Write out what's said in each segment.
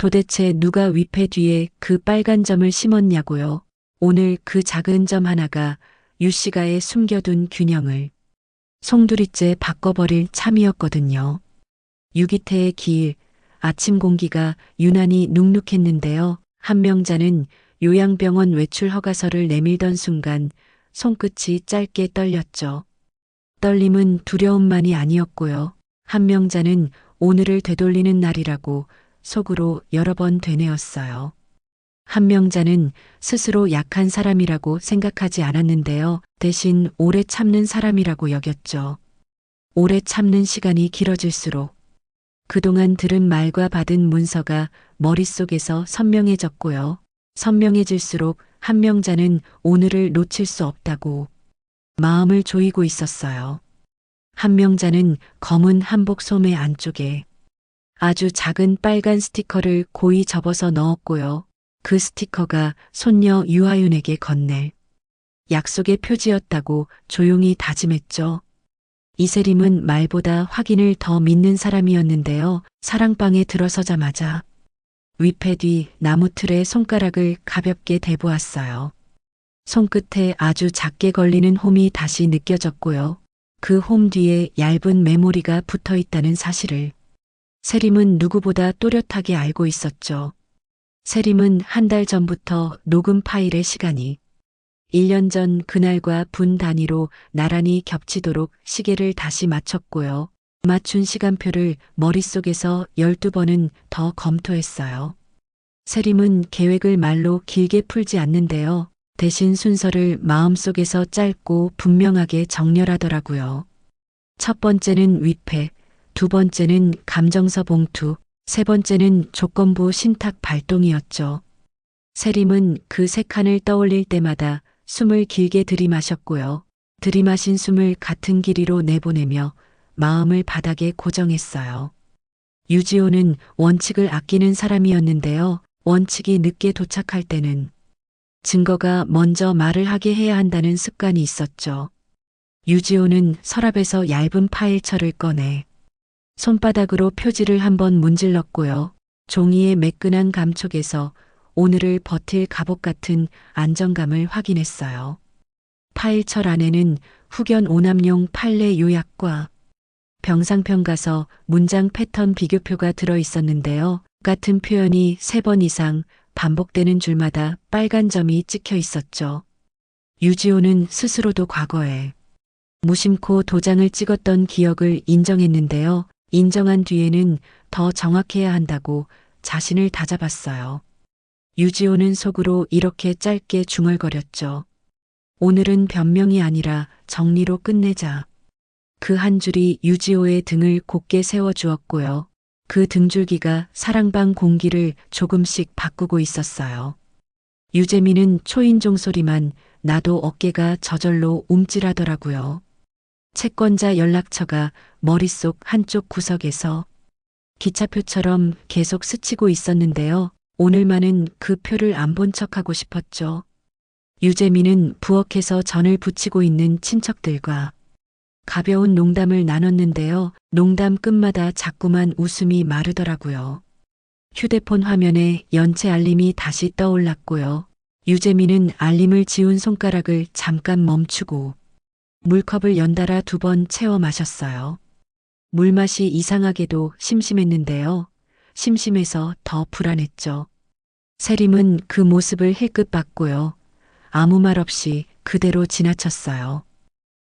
도대체 누가 위패 뒤에 그 빨간 점을 심었냐고요. 오늘 그 작은 점 하나가 유씨가의 숨겨둔 균형을 송두리째 바꿔버릴 참이었거든요. 유기태의 기일, 아침 공기가 유난히 눅눅했는데요. 한명자는 요양병원 외출 허가서를 내밀던 순간 손끝이 짧게 떨렸죠. 떨림은 두려움만이 아니었고요. 한명자는 오늘을 되돌리는 날이라고 속으로 여러 번 되뇌었어요. 한명자는 스스로 약한 사람이라고 생각하지 않았는데요. 대신 오래 참는 사람이라고 여겼죠. 오래 참는 시간이 길어질수록 그동안 들은 말과 받은 문서가 머릿속에서 선명해졌고요. 선명해질수록 한명자는 오늘을 놓칠 수 없다고 마음을 조이고 있었어요. 한명자는 검은 한복 소매 안쪽에 아주 작은 빨간 스티커를 고이 접어서 넣었고요. 그 스티커가 손녀 유아윤에게 건넬 약속의 표지였다고 조용히 다짐했죠. 이세림은 말보다 확인을 더 믿는 사람이었는데요. 사랑방에 들어서자마자 위패 뒤 나무 틀에 손가락을 가볍게 대보았어요. 손끝에 아주 작게 걸리는 홈이 다시 느껴졌고요. 그 홈 뒤에 얇은 메모리가 붙어 있다는 사실을 세림은 누구보다 또렷하게 알고 있었죠. 세림은 한 달 전부터 녹음 파일의 시간이 1년 전 그날과 분 단위로 나란히 겹치도록 시계를 다시 맞췄고요. 맞춘 시간표를 머릿속에서 12번은 더 검토했어요. 세림은 계획을 말로 길게 풀지 않는데요. 대신 순서를 마음속에서 짧고 분명하게 정렬하더라고요. 첫 번째는 위패, 두 번째는 감정서 봉투, 세 번째는 조건부 신탁 발동이었죠. 세림은 그 세 칸을 떠올릴 때마다 숨을 길게 들이마셨고요. 들이마신 숨을 같은 길이로 내보내며 마음을 바닥에 고정했어요. 유지호는 원칙을 아끼는 사람이었는데요. 원칙이 늦게 도착할 때는 증거가 먼저 말을 하게 해야 한다는 습관이 있었죠. 유지호는 서랍에서 얇은 파일철을 꺼내 손바닥으로 표지를 한번 문질렀고요. 종이의 매끈한 감촉에서 오늘을 버틸 갑옷 같은 안정감을 확인했어요. 파일철 안에는 후견 오남용 판례 요약과 병상편 가서 문장 패턴 비교표가 들어 있었는데요. 같은 표현이 3번 이상 반복되는 줄마다 빨간 점이 찍혀 있었죠. 유지호는 스스로도 과거에 무심코 도장을 찍었던 기억을 인정했는데요. 인정한 뒤에는 더 정확해야 한다고 자신을 다잡았어요. 유지호는 속으로 이렇게 짧게 중얼거렸죠. 오늘은 변명이 아니라 정리로 끝내자. 그 한 줄이 유지호의 등을 곧게 세워주었고요. 그 등줄기가 사랑방 공기를 조금씩 바꾸고 있었어요. 유재민은 초인종 소리만 나도 어깨가 저절로 움찔하더라고요. 채권자 연락처가 머릿속 한쪽 구석에서 기차표처럼 계속 스치고 있었는데요. 오늘만은 그 표를 안 본 척하고 싶었죠. 유재민은 부엌에서 전을 부치고 있는 친척들과 가벼운 농담을 나눴는데요. 농담 끝마다 자꾸만 웃음이 마르더라고요. 휴대폰 화면에 연체 알림이 다시 떠올랐고요. 유재민은 알림을 지운 손가락을 잠깐 멈추고 물컵을 연달아 2번 채워 마셨어요. 물맛이 이상하게도 심심했는데요. 심심해서 더 불안했죠. 세림은 그 모습을 힐끗 봤고요. 아무 말 없이 그대로 지나쳤어요.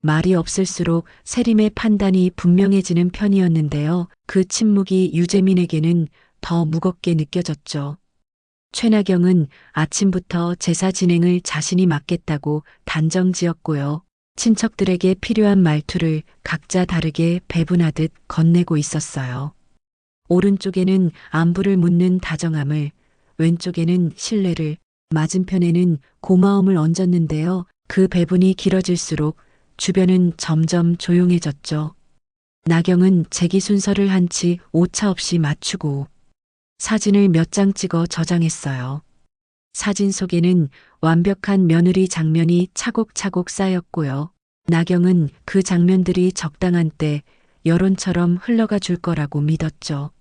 말이 없을수록 세림의 판단이 분명해지는 편이었는데요. 그 침묵이 유재민에게는 더 무겁게 느껴졌죠. 최나경은 아침부터 제사 진행을 자신이 맡겠다고 단정지었고요. 친척들에게 필요한 말투를 각자 다르게 배분하듯 건네고 있었어요. 오른쪽에는 안부를 묻는 다정함을, 왼쪽에는 신뢰를, 맞은편에는 고마움을 얹었는데요. 그 배분이 길어질수록 주변은 점점 조용해졌죠. 나경은 제기 순서를 한치 오차 없이 맞추고 사진을 몇 장 찍어 저장했어요. 사진 속에는 완벽한 며느리 장면이 차곡차곡 쌓였고요. 나경은 그 장면들이 적당한 때 여론처럼 흘러가 줄 거라고 믿었죠.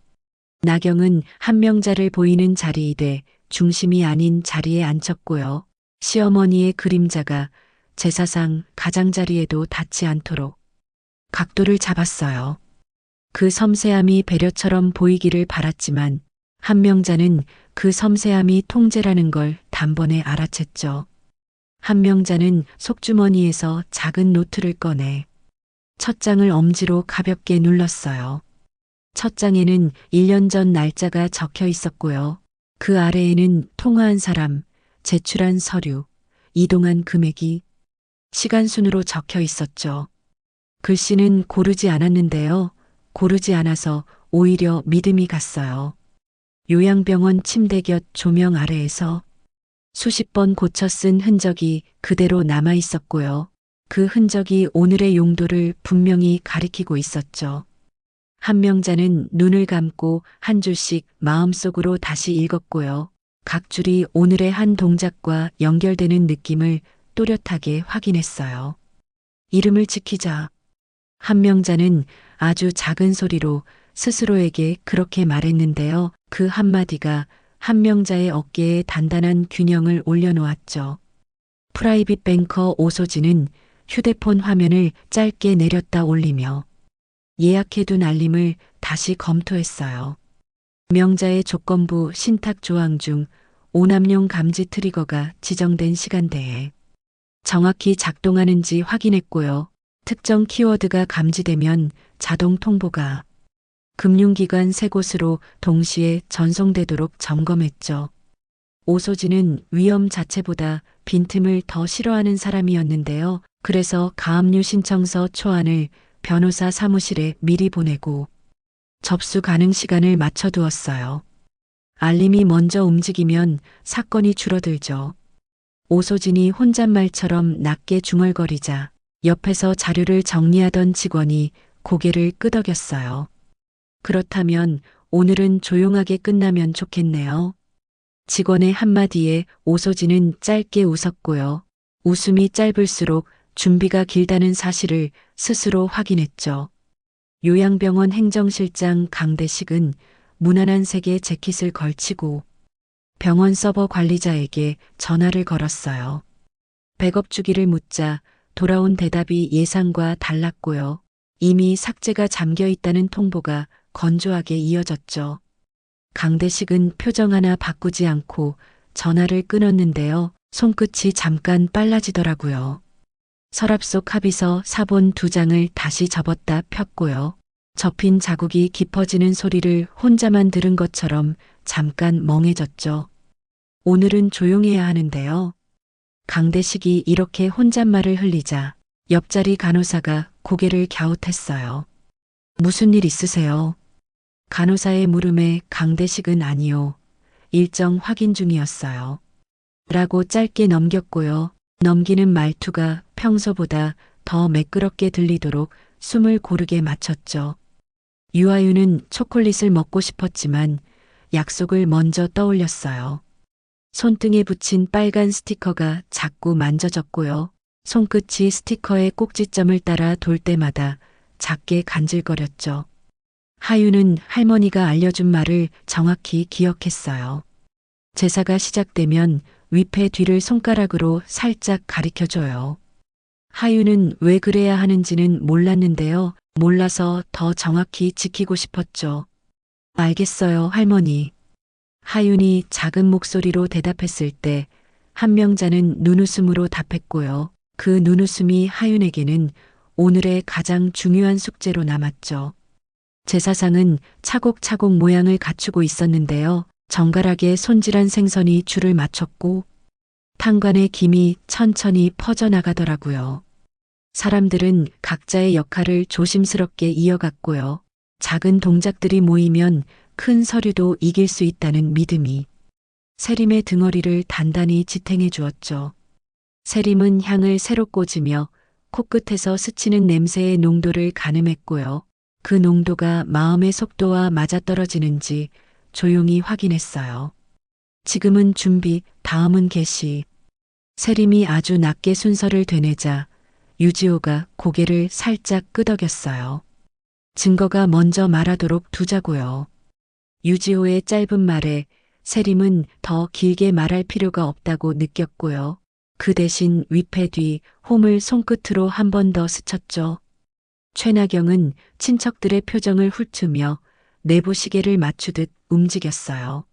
나경은 한 명자를 보이는 자리이되 중심이 아닌 자리에 앉혔고요. 시어머니의 그림자가 제사상 가장자리에도 닿지 않도록 각도를 잡았어요. 그 섬세함이 배려처럼 보이기를 바랐지만 한 명자는 그 섬세함이 통제라는 걸 단번에 알아챘죠. 한 명자는 속주머니에서 작은 노트를 꺼내 첫 장을 엄지로 가볍게 눌렀어요. 첫 장에는 1년 전 날짜가 적혀 있었고요. 그 아래에는 통화한 사람, 제출한 서류, 이동한 금액이 시간순으로 적혀 있었죠. 글씨는 고르지 않았는데요. 고르지 않아서 오히려 믿음이 갔어요. 요양병원 침대 곁 조명 아래에서 수십 번 고쳐 쓴 흔적이 그대로 남아 있었고요. 그 흔적이 오늘의 용도를 분명히 가리키고 있었죠. 한 명자는 눈을 감고 한 줄씩 마음속으로 다시 읽었고요. 각 줄이 오늘의 한 동작과 연결되는 느낌을 또렷하게 확인했어요. 이름을 지키자. 한 명자는 아주 작은 소리로 스스로에게 그렇게 말했는데요. 그 한마디가 한 명자의 어깨에 단단한 균형을 올려놓았죠. 프라이빗 뱅커 오소진은 휴대폰 화면을 짧게 내렸다 올리며 예약해둔 알림을 다시 검토했어요. 명자의 조건부 신탁 조항 중 오남용 감지 트리거가 지정된 시간대에 정확히 작동하는지 확인했고요. 특정 키워드가 감지되면 자동 통보가 금융기관 3곳으로 동시에 전송되도록 점검했죠. 오소진은 위험 자체보다 빈틈을 더 싫어하는 사람이었는데요. 그래서 가압류 신청서 초안을 변호사 사무실에 미리 보내고 접수 가능 시간을 맞춰두었어요. 알림이 먼저 움직이면 사건이 줄어들죠. 오소진이 혼잣말처럼 낮게 중얼거리자 옆에서 자료를 정리하던 직원이 고개를 끄덕였어요. 그렇다면 오늘은 조용하게 끝나면 좋겠네요. 직원의 한마디에 오소진은 짧게 웃었고요. 웃음이 짧을수록 준비가 길다는 사실을 스스로 확인했죠. 요양병원 행정실장 강대식은 무난한 색의 재킷을 걸치고 병원 서버 관리자에게 전화를 걸었어요. 백업 주기를 묻자 돌아온 대답이 예상과 달랐고요. 이미 삭제가 잠겨 있다는 통보가 건조하게 이어졌죠. 강대식은 표정 하나 바꾸지 않고 전화를 끊었는데요. 손끝이 잠깐 빨라지더라고요. 서랍 속 합의서 사본 2장을 다시 접었다 폈고요. 접힌 자국이 깊어지는 소리를 혼자만 들은 것처럼 잠깐 멍해졌죠. 오늘은 조용해야 하는데요. 강대식이 이렇게 혼잣말을 흘리자 옆자리 간호사가 고개를 갸웃했어요. 무슨 일 있으세요? 간호사의 물음에 강대식은 아니요. 일정 확인 중이었어요. 라고 짧게 넘겼고요. 넘기는 말투가 평소보다 더 매끄럽게 들리도록 숨을 고르게 맞췄죠. 유아유는 초콜릿을 먹고 싶었지만 약속을 먼저 떠올렸어요. 손등에 붙인 빨간 스티커가 자꾸 만져졌고요. 손끝이 스티커의 꼭지점을 따라 돌 때마다 작게 간질거렸죠. 하유는 할머니가 알려준 말을 정확히 기억했어요. 제사가 시작되면 위패 뒤를 손가락으로 살짝 가리켜줘요. 하유는 왜 그래야 하는지는 몰랐는데요. 몰라서 더 정확히 지키고 싶었죠. 알겠어요, 할머니. 하윤이 작은 목소리로 대답했을 때 한명자는 눈웃음으로 답했고요. 그 눈웃음이 하윤에게는 오늘의 가장 중요한 숙제로 남았죠. 제사상은 차곡차곡 모양을 갖추고 있었는데요. 정갈하게 손질한 생선이 줄을 맞췄고 탕관의 김이 천천히 퍼져나가더라고요. 사람들은 각자의 역할을 조심스럽게 이어갔고요. 작은 동작들이 모이면 큰 서류도 이길 수 있다는 믿음이 세림의 등허리를 단단히 지탱해 주었죠. 세림은 향을 새로 꽂으며 코끝에서 스치는 냄새의 농도를 가늠했고요. 그 농도가 마음의 속도와 맞아떨어지는지 조용히 확인했어요. 지금은 준비, 다음은 개시. 세림이 아주 낮게 순서를 되뇌자 유지호가 고개를 살짝 끄덕였어요. 증거가 먼저 말하도록 두자고요. 유지호의 짧은 말에 세림은 더 길게 말할 필요가 없다고 느꼈고요. 그 대신 위패 뒤 홈을 손끝으로 한 번 더 스쳤죠. 최나경은 친척들의 표정을 훑으며 내부 시계를 맞추듯 움직였어요.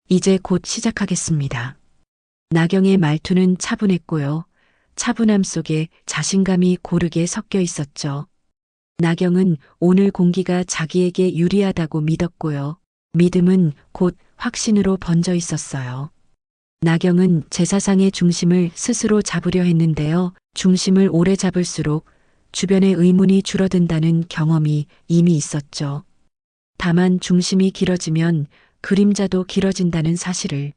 이제 곧 시작하겠습니다. 나경의 말투는 차분했고요. 차분함 속에 자신감이 고르게 섞여 있었죠. 나경은 오늘 공기가 자기에게 유리하다고 믿었고요. 믿음은 곧 확신으로 번져 있었어요. 나경은 제사상의 중심을 스스로 잡으려 했는데요. 중심을 오래 잡을수록 주변의 의문이 줄어든다는 경험이 이미 있었죠. 다만 중심이 길어지면 그림자도 길어진다는 사실을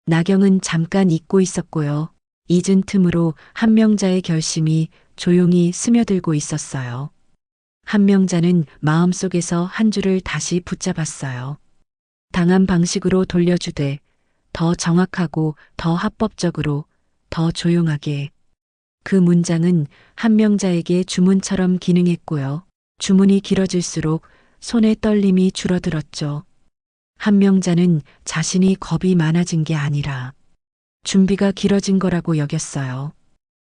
나경은 잠깐 잊고 있었고요. 잊은 틈으로 한명자의 결심이 조용히 스며들고 있었어요. 한명자는 마음속에서 한 줄을 다시 붙잡았어요. 당한 방식으로 돌려주되 더 정확하고 더 합법적으로 더 조용하게. 그 문장은 한명자에게 주문처럼 기능했고요. 주문이 길어질수록 손의 떨림이 줄어들었죠. 한명자는 자신이 겁이 많아진 게 아니라 준비가 길어진 거라고 여겼어요.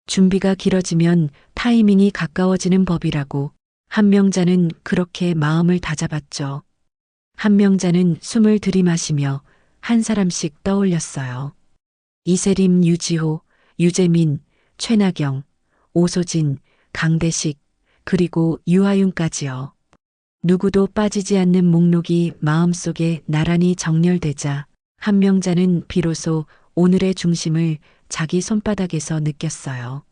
준비가 길어지면 타이밍이 가까워지는 법이라고 한명자는 그렇게 마음을 다잡았죠. 한명자는 숨을 들이마시며 한 사람씩 떠올렸어요. 이세림, 유지호, 유재민, 최나경, 오소진, 강대식, 그리고 유아윤까지요. 누구도 빠지지 않는 목록이 마음속에 나란히 정렬되자 한명자는 비로소 오늘의 중심을 자기 손바닥에서 느꼈어요.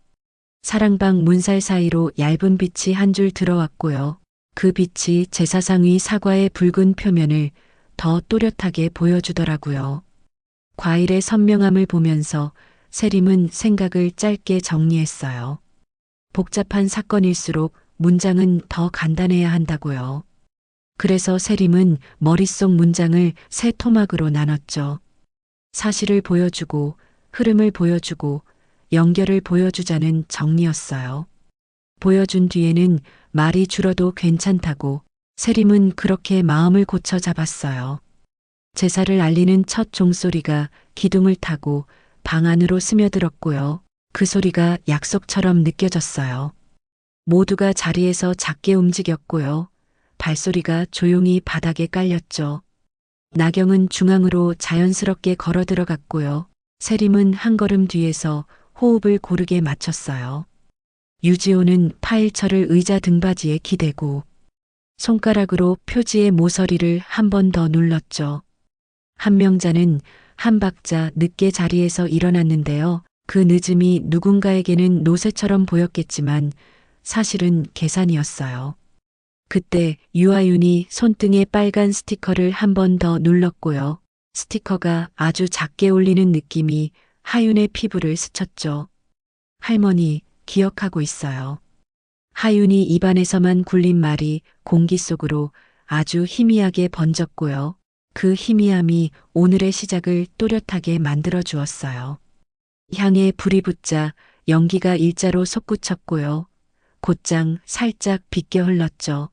사랑방 문살 사이로 얇은 빛이 한 줄 들어왔고요. 그 빛이 제사상 위 사과의 붉은 표면을 더 또렷하게 보여주더라고요. 과일의 선명함을 보면서 세림은 생각을 짧게 정리했어요. 복잡한 사건일수록 문장은 더 간단해야 한다고요. 그래서 세림은 머릿속 문장을 세 토막으로 나눴죠. 사실을 보여주고 흐름을 보여주고 연결을 보여주자는 정리였어요. 보여준 뒤에는 말이 줄어도 괜찮다고 세림은 그렇게 마음을 고쳐 잡았어요. 제사를 알리는 첫 종소리가 기둥을 타고 방 안으로 스며들었고요. 그 소리가 약속처럼 느껴졌어요. 모두가 자리에서 작게 움직였고요. 발소리가 조용히 바닥에 깔렸죠. 나경은 중앙으로 자연스럽게 걸어 들어갔고요. 세림은 한 걸음 뒤에서 호흡을 고르게 맞췄어요. 유지호는 파일철을 의자 등받이에 기대고 손가락으로 표지의 모서리를 한 번 더 눌렀죠. 한명자는 한 박자 늦게 자리에서 일어났는데요. 그 늦음이 누군가에게는 노쇠처럼 보였겠지만 사실은 계산이었어요. 그때 유아윤이 손등에 빨간 스티커를 한 번 더 눌렀고요. 스티커가 아주 작게 울리는 느낌이 하윤의 피부를 스쳤죠. 할머니, 기억하고 있어요. 하윤이 입안에서만 굴린 말이 공기 속으로 아주 희미하게 번졌고요. 그 희미함이 오늘의 시작을 또렷하게 만들어 주었어요. 향에 불이 붙자 연기가 일자로 솟구쳤고요. 곧장 살짝 비껴 흘렀죠.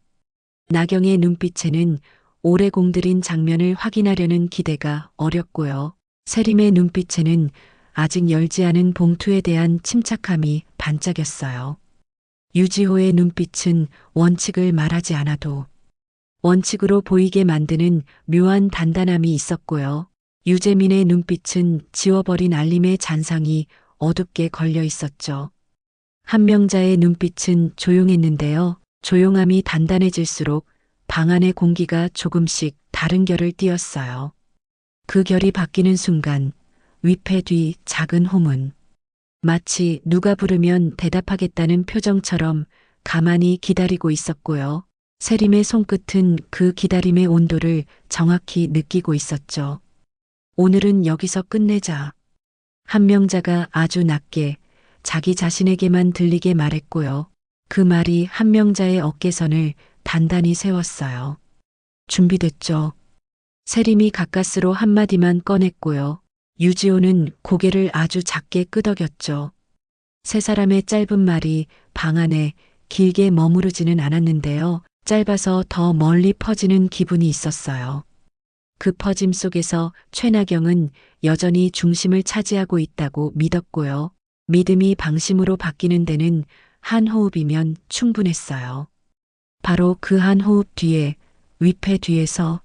나경의 눈빛에는 오래 공들인 장면을 확인하려는 기대가 어렸고요. 세림의 눈빛에는 아직 열지 않은 봉투에 대한 침착함이 반짝였어요. 유지호의 눈빛은 원칙을 말하지 않아도 원칙으로 보이게 만드는 묘한 단단함이 있었고요. 유재민의 눈빛은 지워버린 알림의 잔상이 어둡게 걸려 있었죠. 한명자의 눈빛은 조용했는데요. 조용함이 단단해질수록 방 안의 공기가 조금씩 다른 결을 띠었어요. 그 결이 바뀌는 순간 위패 뒤 작은 호문. 마치 누가 부르면 대답하겠다는 표정처럼 가만히 기다리고 있었고요. 세림의 손끝은 그 기다림의 온도를 정확히 느끼고 있었죠. 오늘은 여기서 끝내자. 한명자가 아주 낮게 자기 자신에게만 들리게 말했고요. 그 말이 한명자의 어깨선을 단단히 세웠어요. 준비됐죠. 세림이 가까스로 한마디만 꺼냈고요. 유지호는 고개를 아주 작게 끄덕였죠. 세 사람의 짧은 말이 방 안에 길게 머무르지는 않았는데요. 짧아서 더 멀리 퍼지는 기분이 있었어요. 그 퍼짐 속에서 최나경은 여전히 중심을 차지하고 있다고 믿었고요. 믿음이 방심으로 바뀌는 데는 한 호흡이면 충분했어요. 바로 그 한 호흡 뒤에, 위패 뒤에서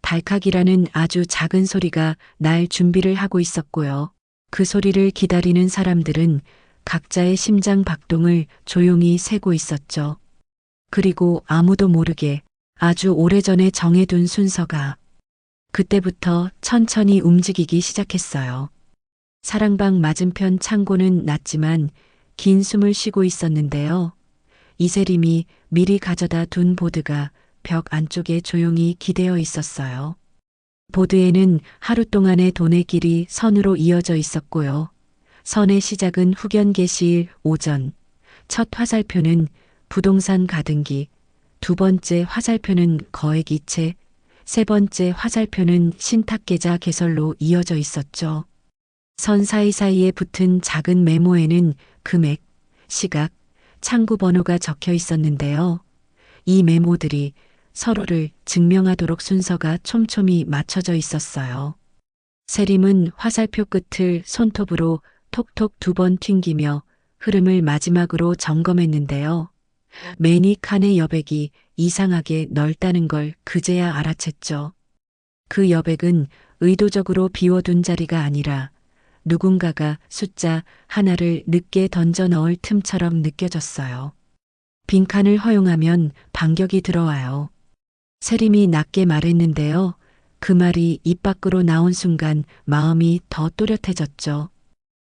달칵이라는 아주 작은 소리가 날 준비를 하고 있었고요. 그 소리를 기다리는 사람들은 각자의 심장 박동을 조용히 세고 있었죠. 그리고 아무도 모르게 아주 오래전에 정해둔 순서가 그때부터 천천히 움직이기 시작했어요. 사랑방 맞은편 창고는 낮지만 긴 숨을 쉬고 있었는데요. 이세림이 미리 가져다 둔 보드가 벽 안쪽에 조용히 기대어 있었어요. 보드에는 하루 동안의 돈의 길이 선으로 이어져 있었고요. 선의 시작은 후견 개시일 오전, 첫 화살표는 부동산 가등기, 두 번째 화살표는 거액 이체, 세 번째 화살표는 신탁계좌 개설로 이어져 있었죠. 선 사이사이에 붙은 작은 메모에는 금액, 시각, 창구 번호가 적혀 있었는데요. 이 메모들이 서로를 증명하도록 순서가 촘촘히 맞춰져 있었어요. 세림은 화살표 끝을 손톱으로 톡톡 두 번 튕기며 흐름을 마지막으로 점검했는데요. 매니 칸의 여백이 이상하게 넓다는 걸 그제야 알아챘죠. 그 여백은 의도적으로 비워둔 자리가 아니라 누군가가 숫자 하나를 늦게 던져 넣을 틈처럼 느껴졌어요. 빈칸을 허용하면 반격이 들어와요. 세림이 낮게 말했는데요. 그 말이 입 밖으로 나온 순간 마음이 더 또렷해졌죠.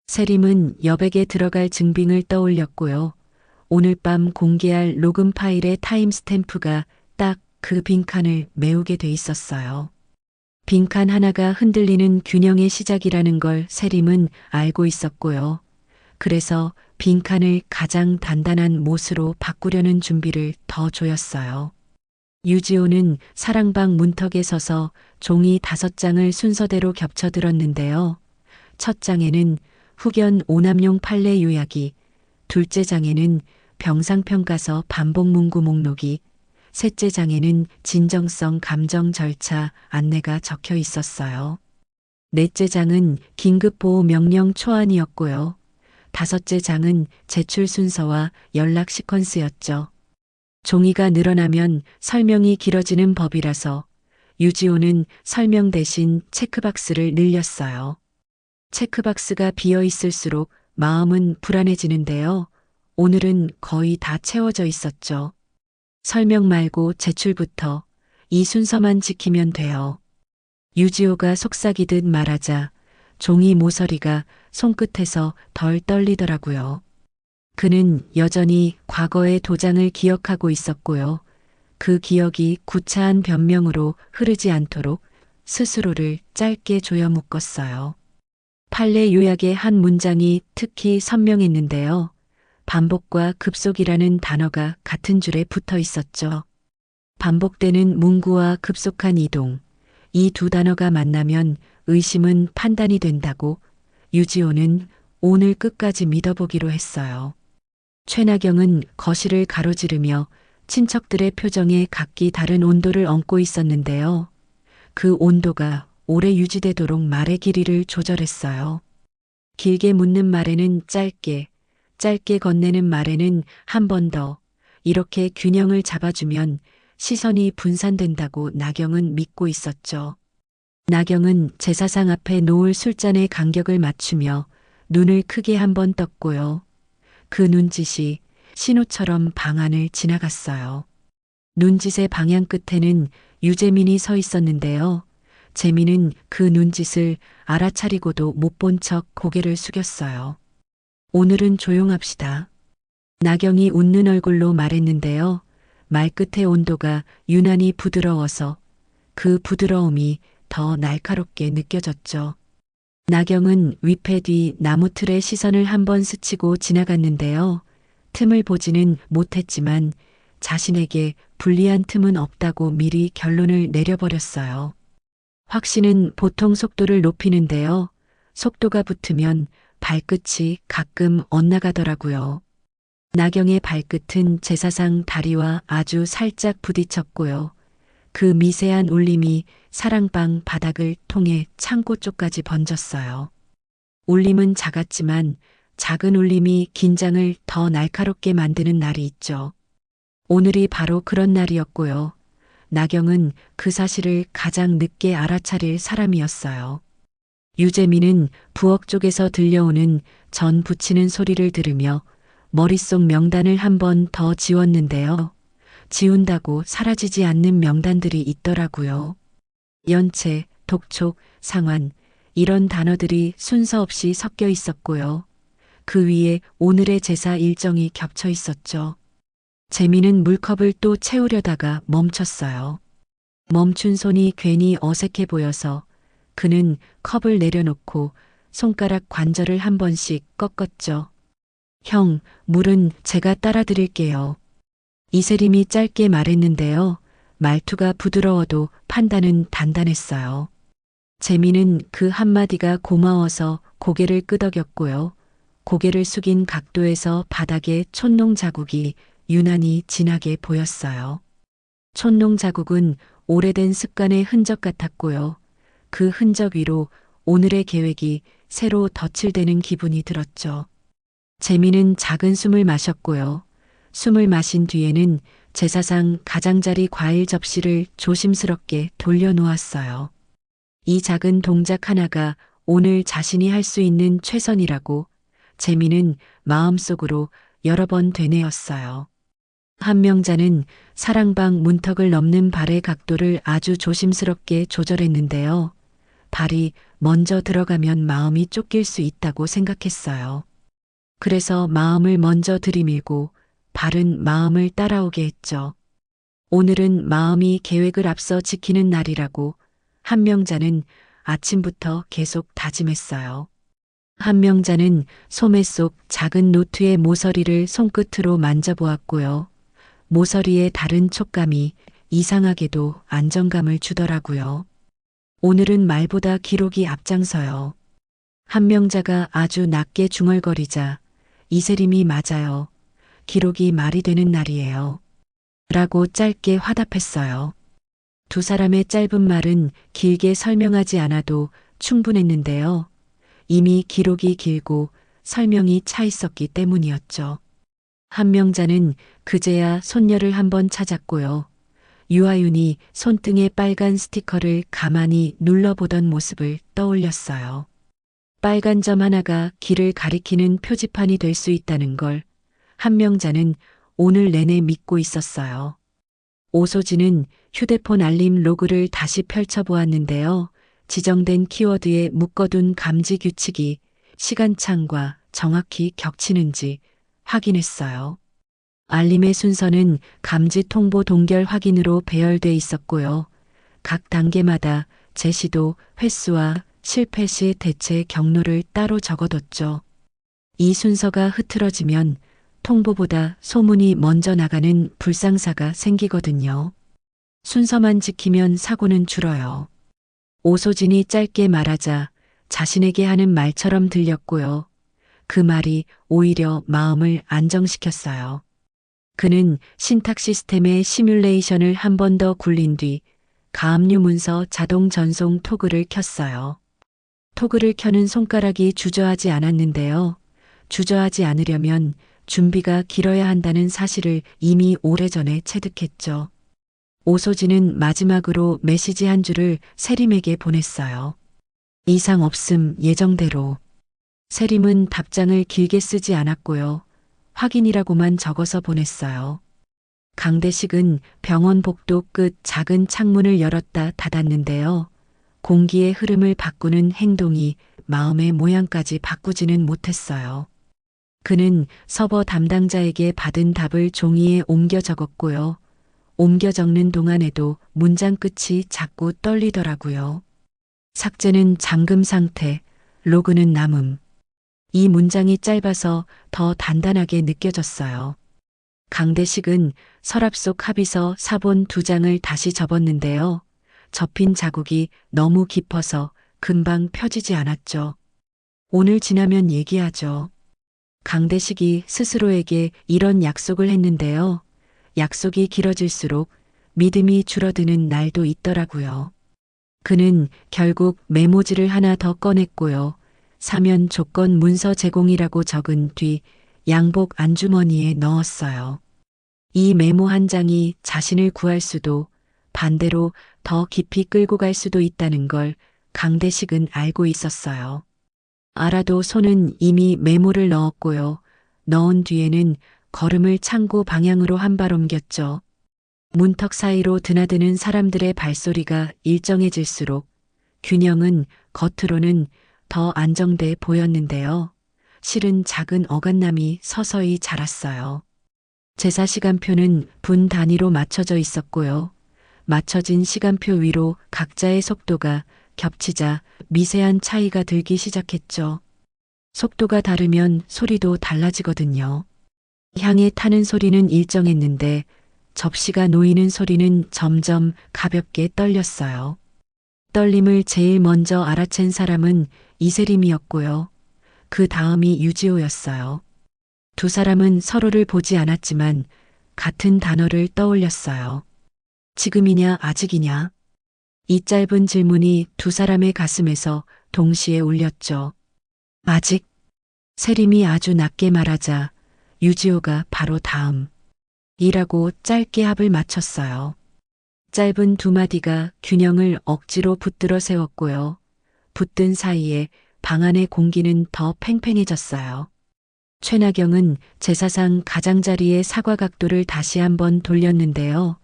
세림은 여백에 들어갈 증빙을 떠올렸고요. 오늘 밤 공개할 녹음 파일의 타임스탬프가 딱 그 빈칸을 메우게 돼 있었어요. 빈칸 하나가 흔들리는 균형의 시작이라는 걸 세림은 알고 있었고요. 그래서 빈칸을 가장 단단한 못으로 바꾸려는 준비를 더 조였어요. 유지호는 사랑방 문턱에 서서 종이 5장을 순서대로 겹쳐들었는데요. 첫 장에는 후견 오남용 판례 요약이, 둘째 장에는 병상평가서 반복 문구 목록이, 셋째 장에는 진정성 감정 절차 안내가 적혀 있었어요. 넷째 장은 긴급보호 명령 초안이었고요. 다섯째 장은 제출 순서와 연락 시퀀스였죠. 종이가 늘어나면 설명이 길어지는 법이라서 유지호는 설명 대신 체크박스를 늘렸어요. 체크박스가 비어 있을수록 마음은 불안해지는데요. 오늘은 거의 다 채워져 있었죠. 설명 말고 제출부터 이 순서만 지키면 돼요. 유지호가 속삭이듯 말하자 종이 모서리가 손끝에서 덜 떨리더라고요. 그는 여전히 과거의 도장을 기억하고 있었고요. 그 기억이 구차한 변명으로 흐르지 않도록 스스로를 짧게 조여 묶었어요. 판례 요약의 한 문장이 특히 선명했는데요. 반복과 급속이라는 단어가 같은 줄에 붙어 있었죠. 반복되는 문구와 급속한 이동, 이 두 단어가 만나면 의심은 판단이 된다고 유지호는 오늘 끝까지 믿어보기로 했어요. 최나경은 거실을 가로지르며 친척들의 표정에 각기 다른 온도를 얹고 있었는데요. 그 온도가 오래 유지되도록 말의 길이를 조절했어요. 길게 묻는 말에는 짧게, 짧게 건네는 말에는 한 번 더, 이렇게 균형을 잡아주면 시선이 분산된다고 나경은 믿고 있었죠. 나경은 제사상 앞에 놓을 술잔의 간격을 맞추며 눈을 크게 한 번 떴고요. 그 눈짓이 신호처럼 방 안을 지나갔어요. 눈짓의 방향 끝에는 유재민이 서 있었는데요. 재민은 그 눈짓을 알아차리고도 못 본 척 고개를 숙였어요. 오늘은 조용합시다. 나경이 웃는 얼굴로 말했는데요. 말끝의 온도가 유난히 부드러워서 그 부드러움이 더 날카롭게 느껴졌죠. 나경은 위패 뒤 나무틀에 시선을 한번 스치고 지나갔는데요. 틈을 보지는 못했지만 자신에게 불리한 틈은 없다고 미리 결론을 내려버렸어요. 확신은 보통 속도를 높이는데요. 속도가 붙으면 발끝이 가끔 엇나가더라고요. 나경의 발끝은 제사상 다리와 아주 살짝 부딪혔고요. 그 미세한 울림이 사랑방 바닥을 통해 창고 쪽까지 번졌어요. 울림은 작았지만 작은 울림이 긴장을 더 날카롭게 만드는 날이 있죠. 오늘이 바로 그런 날이었고요. 나경은 그 사실을 가장 늦게 알아차릴 사람이었어요. 유재민은 부엌 쪽에서 들려오는 전 부치는 소리를 들으며 머릿속 명단을 한 번 더 지웠는데요. 지운다고 사라지지 않는 명단들이 있더라고요. 연체, 독촉, 상환, 이런 단어들이 순서 없이 섞여 있었고요. 그 위에 오늘의 제사 일정이 겹쳐 있었죠. 재미는 물컵을 또 채우려다가 멈췄어요. 멈춘 손이 괜히 어색해 보여서 그는 컵을 내려놓고 손가락 관절을 한 번씩 꺾었죠. 형, 물은 제가 따라 드릴게요. 이세림이 짧게 말했는데요. 말투가 부드러워도 판단은 단단했어요. 재미는 그 한마디가 고마워서 고개를 끄덕였고요. 고개를 숙인 각도에서 바닥에 촛농 자국이 유난히 진하게 보였어요. 촛농 자국은 오래된 습관의 흔적 같았고요. 그 흔적 위로 오늘의 계획이 새로 덧칠되는 기분이 들었죠. 재미는 작은 숨을 마셨고요. 숨을 마신 뒤에는 제사상 가장자리 과일 접시를 조심스럽게 돌려놓았어요. 이 작은 동작 하나가 오늘 자신이 할 수 있는 최선이라고 재미는 마음속으로 여러 번 되뇌었어요. 한명자는 사랑방 문턱을 넘는 발의 각도를 아주 조심스럽게 조절했는데요. 발이 먼저 들어가면 마음이 쫓길 수 있다고 생각했어요. 그래서 마음을 먼저 들이밀고 발은 마음을 따라오게 했죠. 오늘은 마음이 계획을 앞서 지키는 날이라고 한명자는 아침부터 계속 다짐했어요. 한명자는 소매 속 작은 노트의 모서리를 손끝으로 만져보았고요. 모서리의 다른 촉감이 이상하게도 안정감을 주더라고요. 오늘은 말보다 기록이 앞장서요. 한명자가 아주 낮게 중얼거리자 이세림이 맞아요. 기록이 말이 되는 날이에요. 라고 짧게 화답했어요. 두 사람의 짧은 말은 길게 설명하지 않아도 충분했는데요. 이미 기록이 길고 설명이 차 있었기 때문이었죠. 한명자는 그제야 손녀를 한번 찾았고요. 유아윤이 손등에 빨간 스티커를 가만히 눌러보던 모습을 떠올렸어요. 빨간 점 하나가 길을 가리키는 표지판이 될 수 있다는 걸 한명자는 오늘 내내 믿고 있었어요. 오소진은 휴대폰 알림 로그를 다시 펼쳐보았는데요. 지정된 키워드에 묶어둔 감지 규칙이 시간창과 정확히 겹치는지 확인했어요. 알림의 순서는 감지 통보 동결 확인으로 배열돼 있었고요. 각 단계마다 제시도 횟수와 실패 시 대체 경로를 따로 적어뒀죠. 이 순서가 흐트러지면 통보보다 소문이 먼저 나가는 불상사가 생기거든요. 순서만 지키면 사고는 줄어요. 오소진이 짧게 말하자 자신에게 하는 말처럼 들렸고요. 그 말이 오히려 마음을 안정시켰어요. 그는 신탁 시스템의 시뮬레이션을 한 번 더 굴린 뒤 가압류 문서 자동 전송 토글을 켰어요. 토글을 켜는 손가락이 주저하지 않았는데요. 주저하지 않으려면 준비가 길어야 한다는 사실을 이미 오래전에 체득했죠. 오소진은 마지막으로 메시지 한 줄을 세림에게 보냈어요. 이상 없음 예정대로. 세림은 답장을 길게 쓰지 않았고요. 확인이라고만 적어서 보냈어요. 강대식은 병원 복도 끝 작은 창문을 열었다 닫았는데요. 공기의 흐름을 바꾸는 행동이 마음의 모양까지 바꾸지는 못했어요. 그는 서버 담당자에게 받은 답을 종이에 옮겨 적었고요. 옮겨 적는 동안에도 문장 끝이 자꾸 떨리더라고요. 삭제는 잠금 상태, 로그는 남음. 이 문장이 짧아서 더 단단하게 느껴졌어요. 강대식은 서랍 속 합의서 사본 2장을 다시 접었는데요. 접힌 자국이 너무 깊어서 금방 펴지지 않았죠. 오늘 지나면 얘기하죠. 강대식이 스스로에게 이런 약속을 했는데요. 약속이 길어질수록 믿음이 줄어드는 날도 있더라고요. 그는 결국 메모지를 하나 더 꺼냈고요. 사면 조건 문서 제공이라고 적은 뒤 양복 안주머니에 넣었어요. 이 메모 한 장이 자신을 구할 수도 반대로 더 깊이 끌고 갈 수도 있다는 걸 강대식은 알고 있었어요. 알아도 손은 이미 메모를 넣었고요. 넣은 뒤에는 걸음을 창고 방향으로 한 발 옮겼죠. 문턱 사이로 드나드는 사람들의 발소리가 일정해질수록 균형은 겉으로는 더 안정돼 보였는데요. 실은 작은 어간남이 서서히 자랐어요. 제사 시간표는 분 단위로 맞춰져 있었고요. 맞춰진 시간표 위로 각자의 속도가 겹치자 미세한 차이가 들기 시작했죠. 속도가 다르면 소리도 달라지거든요. 향에 타는 소리는 일정했는데 접시가 놓이는 소리는 점점 가볍게 떨렸어요. 떨림을 제일 먼저 알아챈 사람은 이세림이었고요. 그 다음이 유지호였어요. 두 사람은 서로를 보지 않았지만 같은 단어를 떠올렸어요. 지금이냐 아직이냐? 이 짧은 질문이 두 사람의 가슴에서 동시에 울렸죠. 아직? 세림이 아주 낮게 말하자 유지호가 바로 다음. 이라고 짧게 합을 맞췄어요. 짧은 두 마디가 균형을 억지로 붙들어 세웠고요. 붙든 사이에 방 안의 공기는 더 팽팽해졌어요. 최나경은 제사상 가장자리의 사과 각도를 다시 한번 돌렸는데요.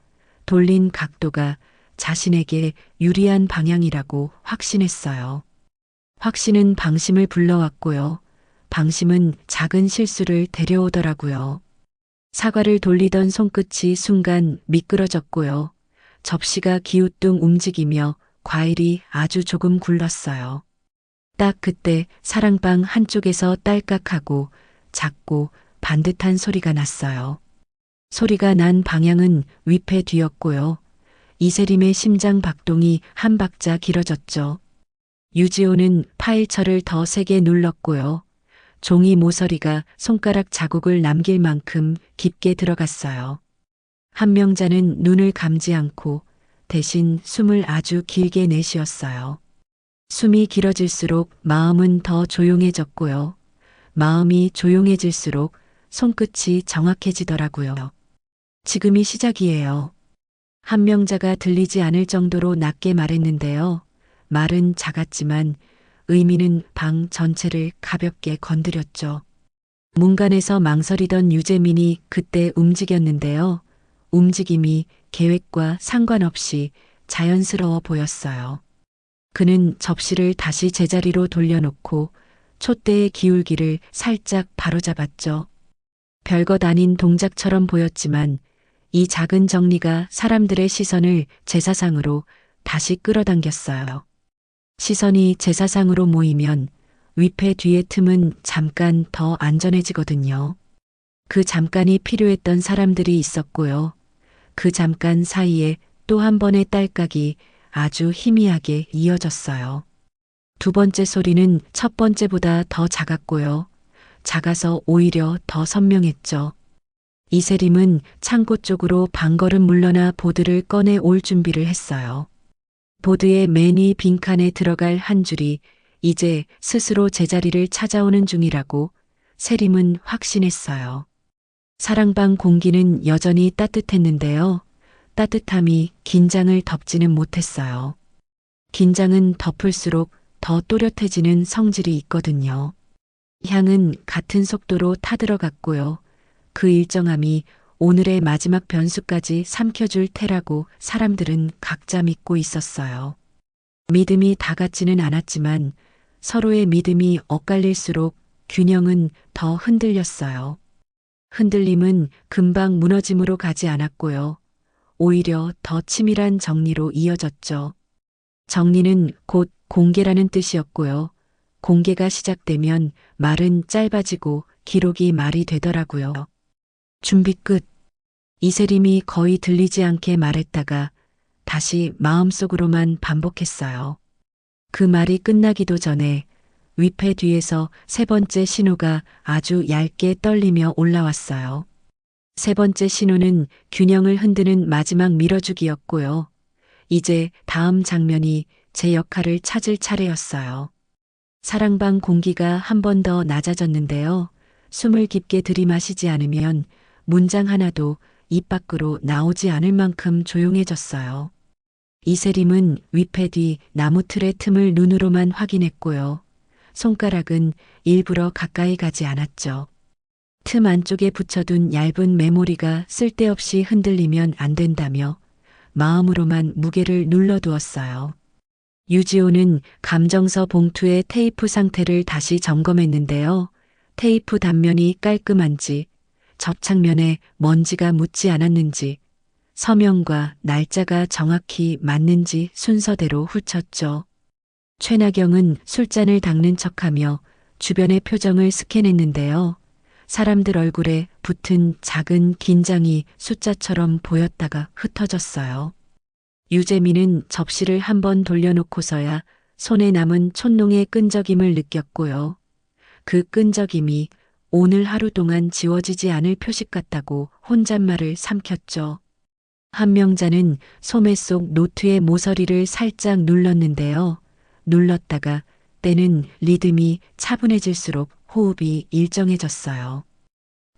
돌린 각도가 자신에게 유리한 방향이라고 확신했어요. 확신은 방심을 불러왔고요. 방심은 작은 실수를 데려오더라고요. 사과를 돌리던 손끝이 순간 미끄러졌고요. 접시가 기우뚱 움직이며 과일이 아주 조금 굴렀어요. 딱 그때 사랑방 한쪽에서 딸깍하고 작고 반듯한 소리가 났어요. 소리가 난 방향은 위패 뒤였고요. 이세림의 심장 박동이 한 박자 길어졌죠. 유지호는 파일철을 더 세게 눌렀고요. 종이 모서리가 손가락 자국을 남길 만큼 깊게 들어갔어요. 한명자는 눈을 감지 않고 대신 숨을 아주 길게 내쉬었어요. 숨이 길어질수록 마음은 더 조용해졌고요. 마음이 조용해질수록 손끝이 정확해지더라고요. 지금이 시작이에요. 한명자가 들리지 않을 정도로 낮게 말했는데요. 말은 작았지만 의미는 방 전체를 가볍게 건드렸죠. 문간에서 망설이던 유재민이 그때 움직였는데요. 움직임이 계획과 상관없이 자연스러워 보였어요. 그는 접시를 다시 제자리로 돌려놓고 촛대의 기울기를 살짝 바로잡았죠. 별것 아닌 동작처럼 보였지만 이 작은 정리가 사람들의 시선을 제사상으로 다시 끌어당겼어요. 시선이 제사상으로 모이면 위패 뒤의 틈은 잠깐 더 안전해지거든요. 그 잠깐이 필요했던 사람들이 있었고요. 그 잠깐 사이에 또 한 번의 딸깍이 아주 희미하게 이어졌어요. 두 번째 소리는 첫 번째보다 더 작았고요. 작아서 오히려 더 선명했죠. 이세림은 창고 쪽으로 방걸음 물러나 보드를 꺼내 올 준비를 했어요. 보드의 맨 위 빈칸에 들어갈 한 줄이 이제 스스로 제자리를 찾아오는 중이라고 세림은 확신했어요. 사랑방 공기는 여전히 따뜻했는데요. 따뜻함이 긴장을 덮지는 못했어요. 긴장은 덮을수록 더 또렷해지는 성질이 있거든요. 향은 같은 속도로 타들어갔고요. 그 일정함이 오늘의 마지막 변수까지 삼켜줄 테라고 사람들은 각자 믿고 있었어요. 믿음이 다 같지는 않았지만 서로의 믿음이 엇갈릴수록 균형은 더 흔들렸어요. 흔들림은 금방 무너짐으로 가지 않았고요. 오히려 더 치밀한 정리로 이어졌죠. 정리는 곧 공개라는 뜻이었고요. 공개가 시작되면 말은 짧아지고 기록이 말이 되더라고요. 준비 끝. 이세림이 거의 들리지 않게 말했다가 다시 마음속으로만 반복했어요. 그 말이 끝나기도 전에 위패 뒤에서 세 번째 신호가 아주 얇게 떨리며 올라왔어요. 세 번째 신호는 균형을 흔드는 마지막 밀어주기였고요. 이제 다음 장면이 제 역할을 찾을 차례였어요. 사랑방 공기가 한 번 더 낮아졌는데요. 숨을 깊게 들이마시지 않으면 문장 하나도 입 밖으로 나오지 않을 만큼 조용해졌어요. 이세림은 위패 뒤 나무 틀의 틈을 눈으로만 확인했고요. 손가락은 일부러 가까이 가지 않았죠. 틈 안쪽에 붙여둔 얇은 메모리가 쓸데없이 흔들리면 안 된다며 마음으로만 무게를 눌러두었어요. 유지호는 감정서 봉투의 테이프 상태를 다시 점검했는데요. 테이프 단면이 깔끔한지, 접착면에 먼지가 묻지 않았는지, 서명과 날짜가 정확히 맞는지 순서대로 훑었죠. 최나경은 술잔을 닦는 척하며 주변의 표정을 스캔했는데요. 사람들 얼굴에 붙은 작은 긴장이 숫자처럼 보였다가 흩어졌어요. 유재민은 접시를 한번 돌려놓고서야 손에 남은 촛농의 끈적임을 느꼈고요. 그 끈적임이 오늘 하루 동안 지워지지 않을 표식 같다고 혼잣말을 삼켰죠. 한명자는 소매 속 노트의 모서리를 살짝 눌렀는데요. 눌렀다가 때는 리듬이 차분해질수록 호흡이 일정해졌어요.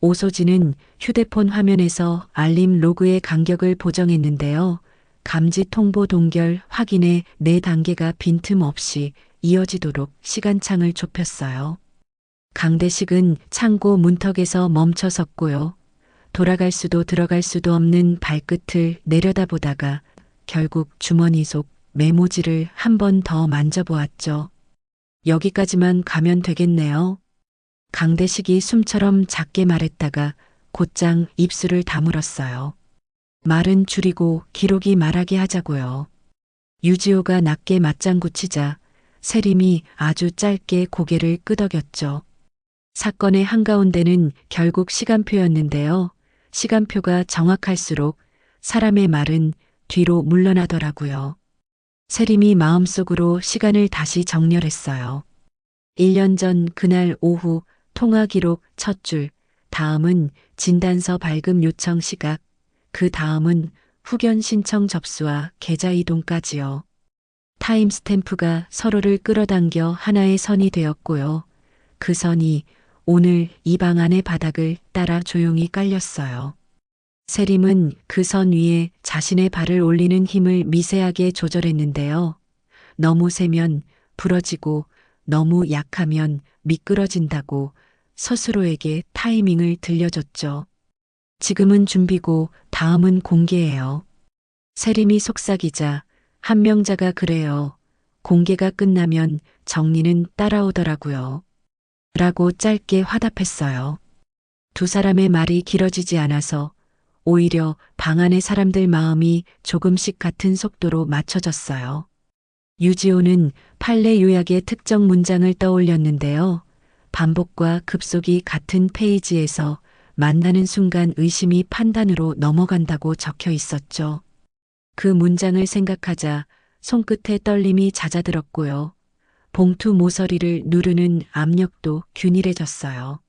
오소진은 휴대폰 화면에서 알림 로그의 간격을 보정했는데요. 감지 통보 동결 확인의 4단계가 빈틈없이 이어지도록 시간창을 좁혔어요. 강대식은 창고 문턱에서 멈춰 섰고요. 돌아갈 수도 들어갈 수도 없는 발끝을 내려다보다가 결국 주머니 속 메모지를 한 번 더 만져보았죠. 여기까지만 가면 되겠네요. 강대식이 숨처럼 작게 말했다가 곧장 입술을 다물었어요. 말은 줄이고 기록이 말하게 하자고요. 유지호가 낮게 맞장구 치자 세림이 아주 짧게 고개를 끄덕였죠. 사건의 한가운데는 결국 시간표였는데요. 시간표가 정확할수록 사람의 말은 뒤로 물러나더라고요. 세림이 마음속으로 시간을 다시 정렬했어요. 1년 전 그날 오후 통화 기록 첫 줄, 다음은 진단서 발급 요청 시각, 그 다음은 후견 신청 접수와 계좌 이동까지요. 타임스탬프가 서로를 끌어당겨 하나의 선이 되었고요. 그 선이 오늘 이 방 안의 바닥을 따라 조용히 깔렸어요. 세림은 그 선 위에 자신의 발을 올리는 힘을 미세하게 조절했는데요. 너무 세면 부러지고 너무 약하면 미끄러진다고 스스로에게 타이밍을 들려줬죠. 지금은 준비고 다음은 공개예요. 세림이 속삭이자 한명자가 그래요. 공개가 끝나면 정리는 따라오더라고요. 라고 짧게 화답했어요. 두 사람의 말이 길어지지 않아서 오히려 방 안의 사람들 마음이 조금씩 같은 속도로 맞춰졌어요. 유지호는 판례 요약의 특정 문장을 떠올렸는데요. 반복과 급속이 같은 페이지에서 만나는 순간 의심이 판단으로 넘어간다고 적혀 있었죠. 그 문장을 생각하자 손끝에 떨림이 잦아들었고요. 봉투 모서리를 누르는 압력도 균일해졌어요.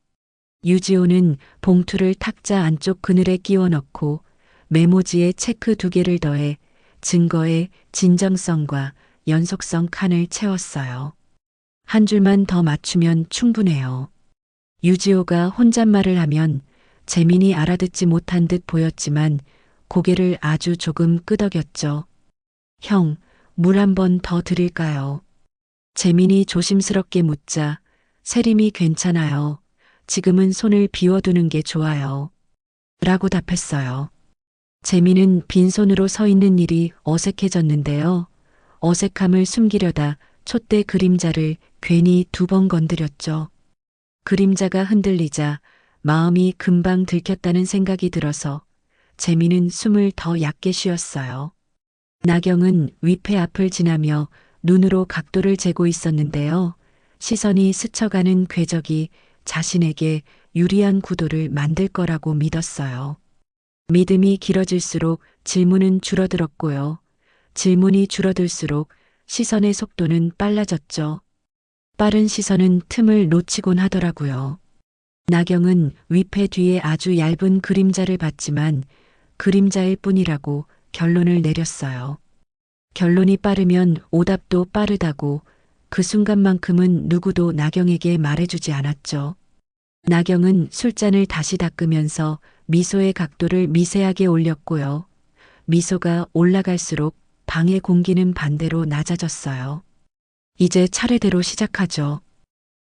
유지호는 봉투를 탁자 안쪽 그늘에 끼워 넣고 메모지에 체크 2개를 더해 증거의 진정성과 연속성 칸을 채웠어요. 한 줄만 더 맞추면 충분해요. 유지호가 혼잣말을 하면 재민이 알아듣지 못한 듯 보였지만 고개를 아주 조금 끄덕였죠. 형, 물 한 번 더 드릴까요? 재민이 조심스럽게 묻자 세림이 괜찮아요. 지금은 손을 비워두는 게 좋아요. 라고 답했어요. 재민은 빈손으로 서 있는 일이 어색해졌는데요. 어색함을 숨기려다 촛대 그림자를 괜히 2번 건드렸죠. 그림자가 흔들리자 마음이 금방 들켰다는 생각이 들어서 재민은 숨을 더 얕게 쉬었어요. 나경은 위패 앞을 지나며 눈으로 각도를 재고 있었는데요. 시선이 스쳐가는 궤적이 자신에게 유리한 구도를 만들 거라고 믿었어요. 믿음이 길어질수록 질문은 줄어들었고요. 질문이 줄어들수록 시선의 속도는 빨라졌죠. 빠른 시선은 틈을 놓치곤 하더라고요. 나경은 위패 뒤에 아주 얇은 그림자를 봤지만 그림자일 뿐이라고 결론을 내렸어요. 결론이 빠르면 오답도 빠르다고 그 순간만큼은 누구도 나경에게 말해주지 않았죠. 나경은 술잔을 다시 닦으면서 미소의 각도를 미세하게 올렸고요. 미소가 올라갈수록 방의 공기는 반대로 낮아졌어요. 이제 차례대로 시작하죠.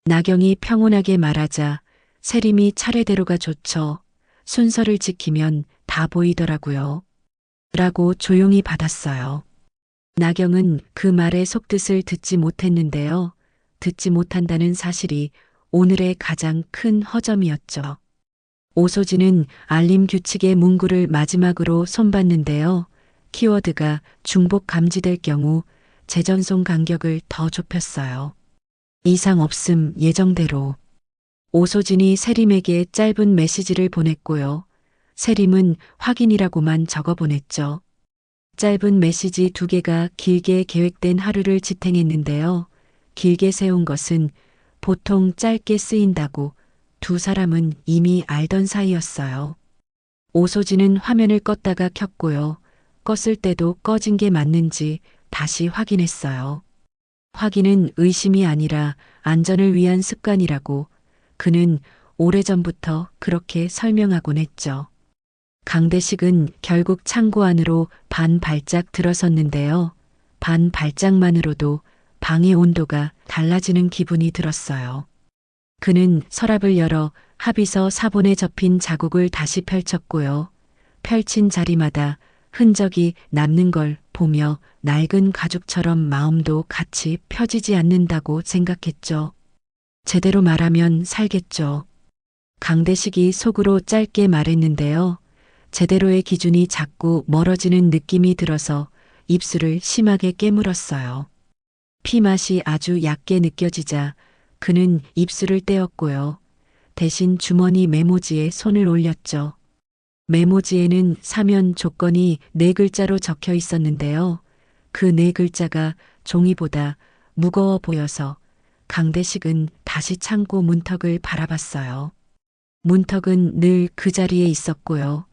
나경이 평온하게 말하자 세림이 차례대로가 좋죠. 순서를 지키면 다 보이더라고요. 라고 조용히 받았어요. 나경은 그 말의 속뜻을 듣지 못했는데요. 듣지 못한다는 사실이 오늘의 가장 큰 허점이었죠. 오소진은 알림 규칙의 문구를 마지막으로 손봤는데요. 키워드가 중복 감지될 경우 재전송 간격을 더 좁혔어요. 이상 없음 예정대로. 오소진이 세림에게 짧은 메시지를 보냈고요. 세림은 확인이라고만 적어 보냈죠. 짧은 메시지 2개가 길게 계획된 하루를 지탱했는데요. 길게 세운 것은 보통 짧게 쓰인다고 두 사람은 이미 알던 사이였어요. 오소진은 화면을 껐다가 켰고요. 껐을 때도 꺼진 게 맞는지 다시 확인했어요. 확인은 의심이 아니라 안전을 위한 습관이라고 그는 오래전부터 그렇게 설명하곤 했죠. 강대식은 결국 창고 안으로 반 발짝 들어섰는데요. 반 발짝만으로도 방의 온도가 달라지는 기분이 들었어요. 그는 서랍을 열어 합의서 사본에 접힌 자국을 다시 펼쳤고요. 펼친 자리마다 흔적이 남는 걸 보며 낡은 가죽처럼 마음도 같이 펴지지 않는다고 생각했죠. 제대로 말하면 살겠죠. 강대식이 속으로 짧게 말했는데요. 제대로의 기준이 자꾸 멀어지는 느낌이 들어서 입술을 심하게 깨물었어요. 피맛이 아주 얕게 느껴지자 그는 입술을 떼었고요. 대신 주머니 메모지에 손을 올렸죠. 메모지에는 사면 조건이 4글자로 적혀 있었는데요. 그 4글자가 종이보다 무거워 보여서 강대식은 다시 창고 문턱을 바라봤어요. 문턱은 늘 그 자리에 있었고요.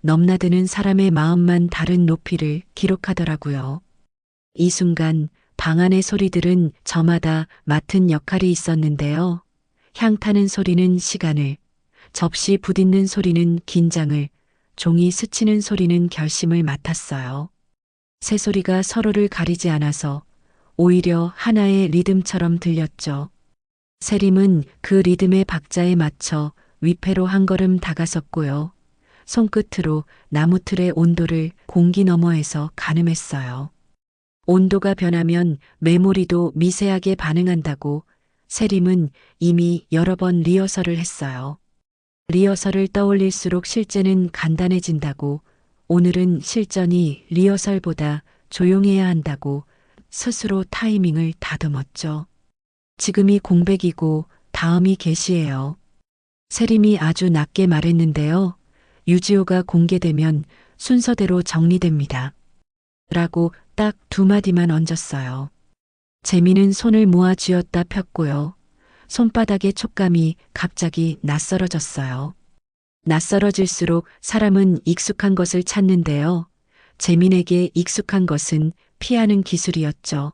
넘나드는 사람의 마음만 다른 높이를 기록하더라고요. 이 순간 방 안의 소리들은 저마다 맡은 역할이 있었는데요. 향 타는 소리는 시간을, 접시 부딪는 소리는 긴장을, 종이 스치는 소리는 결심을 맡았어요. 새소리가 서로를 가리지 않아서 오히려 하나의 리듬처럼 들렸죠. 세림은 그 리듬의 박자에 맞춰 위패로 한 걸음 다가섰고요. 손끝으로 나무틀의 온도를 공기 너머에서 가늠했어요. 온도가 변하면 메모리도 미세하게 반응한다고 세림은 이미 여러 번 리허설을 했어요. 리허설을 떠올릴수록 실제는 간단해진다고, 오늘은 실전이 리허설보다 조용해야 한다고 스스로 타이밍을 다듬었죠. 지금이 공백이고 다음이 개시예요. 세림이 아주 낮게 말했는데요. 유지호가 공개되면 순서대로 정리됩니다. 라고 딱 2마디만 얹었어요. 재미는 손을 모아 쥐었다 폈고요. 손바닥의 촉감이 갑자기 낯설어졌어요. 낯설어질수록 사람은 익숙한 것을 찾는데요. 재민에게 익숙한 것은 피하는 기술이었죠.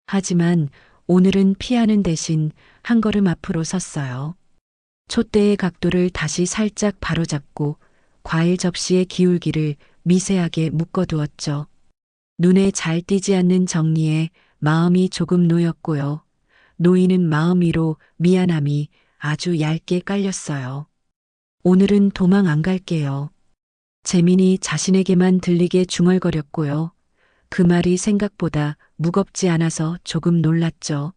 하지만 오늘은 피하는 대신 한 걸음 앞으로 섰어요. 촛대의 각도를 다시 살짝 바로잡고 과일 접시의 기울기를 미세하게 묶어두었죠. 눈에 잘 띄지 않는 정리에 마음이 조금 놓였고요. 놓이는 마음 위로 미안함이 아주 얇게 깔렸어요. 오늘은 도망 안 갈게요. 재민이 자신에게만 들리게 중얼거렸고요. 그 말이 생각보다 무겁지 않아서 조금 놀랐죠.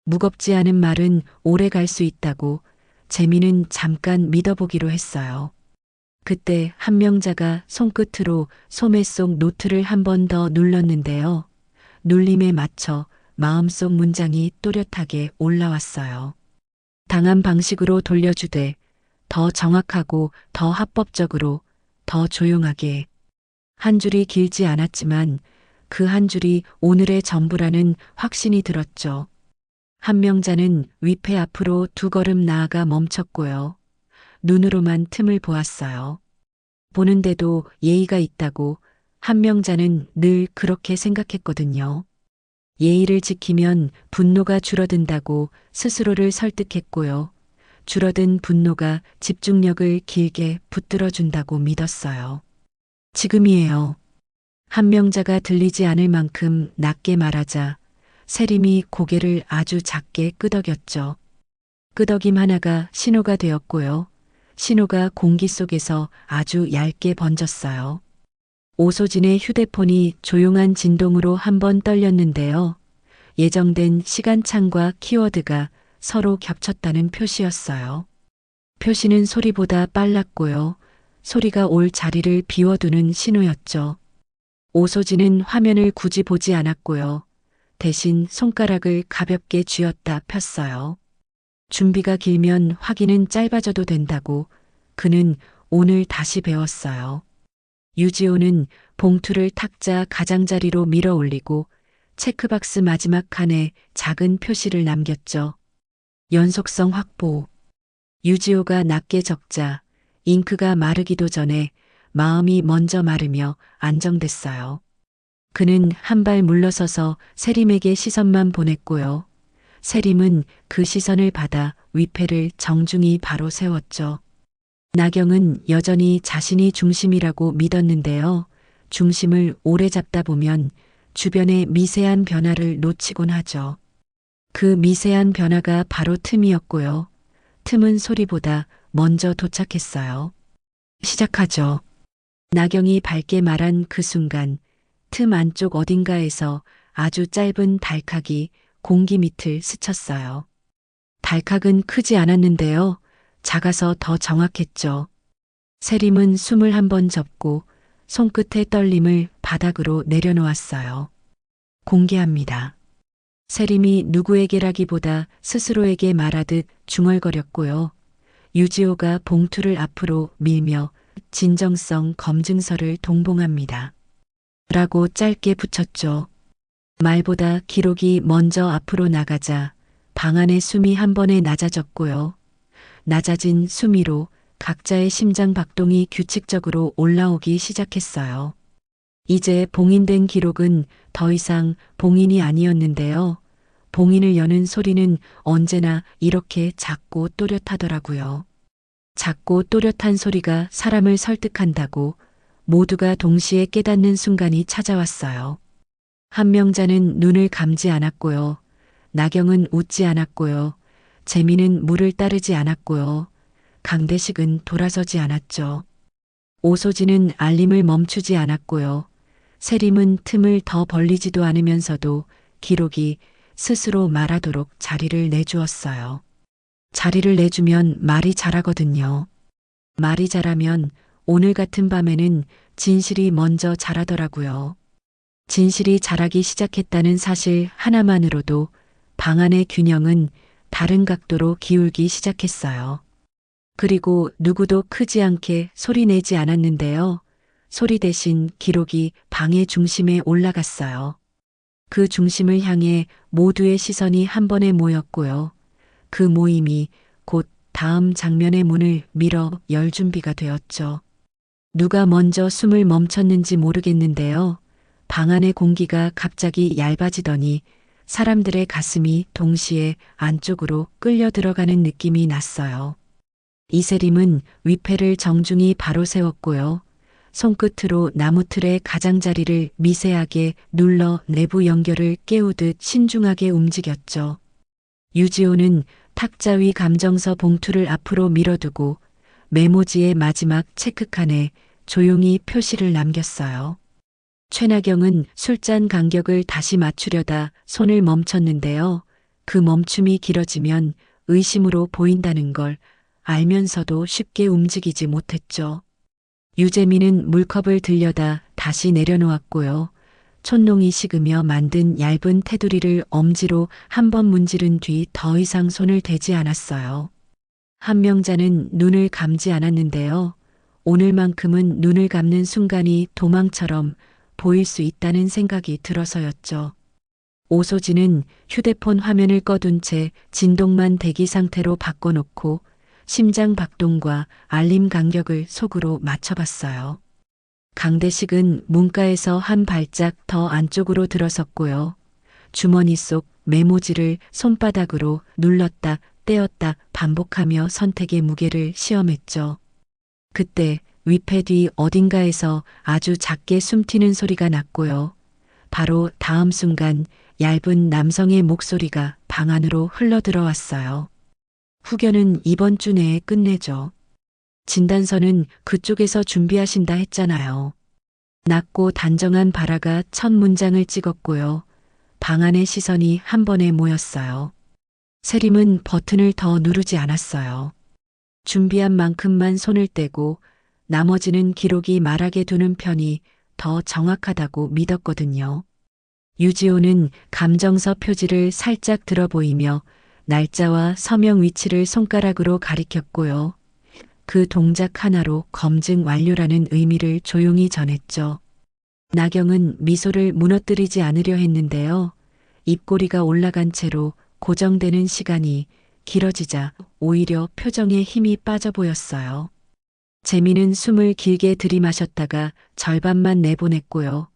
무겁지 않은 말은 오래 갈 수 있다고 재민은 잠깐 믿어보기로 했어요. 그때 한 명자가 손끝으로 소매 속 노트를 한 번 더 눌렀는데요. 눌림에 맞춰 마음속 문장이 또렷하게 올라왔어요. 당한 방식으로 돌려주되 더 정확하고 더 합법적으로 더 조용하게. 한 줄이 길지 않았지만 그 한 줄이 오늘의 전부라는 확신이 들었죠. 한명자는 위패 앞으로 2걸음 나아가 멈췄고요. 눈으로만 틈을 보았어요. 보는데도 예의가 있다고 한명자는 늘 그렇게 생각했거든요. 예의를 지키면 분노가 줄어든다고 스스로를 설득했고요. 줄어든 분노가 집중력을 길게 붙들어준다고 믿었어요. 지금이에요. 한명자가 들리지 않을 만큼 낮게 말하자 세림이 고개를 아주 작게 끄덕였죠. 끄덕임 하나가 신호가 되었고요. 신호가 공기 속에서 아주 얇게 번졌어요. 오소진의 휴대폰이 조용한 진동으로 한번 떨렸는데요. 예정된 시간창과 키워드가 서로 겹쳤다는 표시였어요. 표시는 소리보다 빨랐고요. 소리가 올 자리를 비워두는 신호였죠. 오소진은 화면을 굳이 보지 않았고요. 대신 손가락을 가볍게 쥐었다 폈어요. 준비가 길면 확인은 짧아져도 된다고 그는 오늘 다시 배웠어요. 유지호는 봉투를 탁자 가장자리로 밀어 올리고 체크박스 마지막 칸에 작은 표시를 남겼죠. 연속성 확보. 유지호가 낮게 적자 잉크가 마르기도 전에 마음이 먼저 마르며 안정됐어요. 그는 한 발 물러서서 세림에게 시선만 보냈고요. 세림은 그 시선을 받아 위패를 정중히 바로 세웠죠. 나경은 여전히 자신이 중심이라고 믿었는데요. 중심을 오래 잡다 보면 주변의 미세한 변화를 놓치곤 하죠. 그 미세한 변화가 바로 틈이었고요. 틈은 소리보다 먼저 도착했어요. 시작하죠. 나경이 밝게 말한 그 순간 틈 안쪽 어딘가에서 아주 짧은 달칵이 공기 밑을 스쳤어요. 달칵은 크지 않았는데요. 작아서 더 정확했죠. 세림은 숨을 한 번 접고 손끝의 떨림을 바닥으로 내려놓았어요. 공개합니다. 세림이 누구에게라기보다 스스로에게 말하듯 중얼거렸고요. 유지호가 봉투를 앞으로 밀며 진정성 검증서를 동봉합니다. 라고 짧게 붙였죠. 말보다 기록이 먼저 앞으로 나가자 방 안의 숨이 한 번에 낮아졌고요. 낮아진 숨위로 각자의 심장 박동이 규칙적으로 올라오기 시작했어요. 이제 봉인된 기록은 더 이상 봉인이 아니었는데요. 봉인을 여는 소리는 언제나 이렇게 작고 또렷하더라고요. 작고 또렷한 소리가 사람을 설득한다고 모두가 동시에 깨닫는 순간이 찾아왔어요. 한명자는 눈을 감지 않았고요. 나경은 웃지 않았고요. 재미는 물을 따르지 않았고요. 강대식은 돌아서지 않았죠. 오소진은 알림을 멈추지 않았고요. 세림은 틈을 더 벌리지도 않으면서도 기록이 스스로 말하도록 자리를 내주었어요. 자리를 내주면 말이 자라거든요. 말이 자라면 오늘 같은 밤에는 진실이 먼저 자라더라고요. 진실이 자라기 시작했다는 사실 하나만으로도 방 안의 균형은 다른 각도로 기울기 시작했어요. 그리고 누구도 크지 않게 소리 내지 않았는데요. 소리 대신 기록이 방의 중심에 올라갔어요. 그 중심을 향해 모두의 시선이 한 번에 모였고요. 그 모임이 곧 다음 장면의 문을 밀어 열 준비가 되었죠. 누가 먼저 숨을 멈췄는지 모르겠는데요. 방 안의 공기가 갑자기 얇아지더니 사람들의 가슴이 동시에 안쪽으로 끌려 들어가는 느낌이 났어요. 이세림은 위패를 정중히 바로 세웠고요. 손끝으로 나무틀의 가장자리를 미세하게 눌러 내부 연결을 깨우듯 신중하게 움직였죠. 유지호는 탁자 위 감정서 봉투를 앞으로 밀어두고 메모지의 마지막 체크칸에 조용히 표시를 남겼어요. 최나경은 술잔 간격을 다시 맞추려다 손을 멈췄는데요. 그 멈춤이 길어지면 의심으로 보인다는 걸 알면서도 쉽게 움직이지 못했죠. 유재민은 물컵을 들여다 다시 내려놓았고요. 촛농이 식으며 만든 얇은 테두리를 엄지로 한 번 문지른 뒤 더 이상 손을 대지 않았어요. 한명자는 눈을 감지 않았는데요. 오늘만큼은 눈을 감는 순간이 도망처럼 보일 수 있다는 생각이 들어서였죠. 오소진은 휴대폰 화면을 꺼둔 채 진동만 대기 상태로 바꿔놓고 심장 박동과 알림 간격을 속으로 맞춰봤어요. 강대식은 문가에서 한 발짝 더 안쪽으로 들어섰고요. 주머니 속 메모지를 손바닥으로 눌렀다 떼었다 반복하며 선택의 무게를 시험했죠. 그때 위패 뒤 어딘가에서 아주 작게 숨튀는 소리가 났고요. 바로 다음 순간 얇은 남성의 목소리가 방 안으로 흘러들어왔어요. 후견은 이번 주 내에 끝내죠. 진단서는 그쪽에서 준비하신다 했잖아요. 낮고 단정한 발화가 첫 문장을 찍었고요. 방 안의 시선이 한 번에 모였어요. 세림은 버튼을 더 누르지 않았어요. 준비한 만큼만 손을 떼고 나머지는 기록이 말하게 두는 편이 더 정확하다고 믿었거든요. 유지호는 감정서 표지를 살짝 들어 보이며 날짜와 서명 위치를 손가락으로 가리켰고요. 그 동작 하나로 검증 완료라는 의미를 조용히 전했죠. 나경은 미소를 무너뜨리지 않으려 했는데요. 입꼬리가 올라간 채로 고정되는 시간이 길어지자 오히려 표정에 힘이 빠져 보였어요. 재미는 숨을 길게 들이마셨다가 절반만 내보냈고요.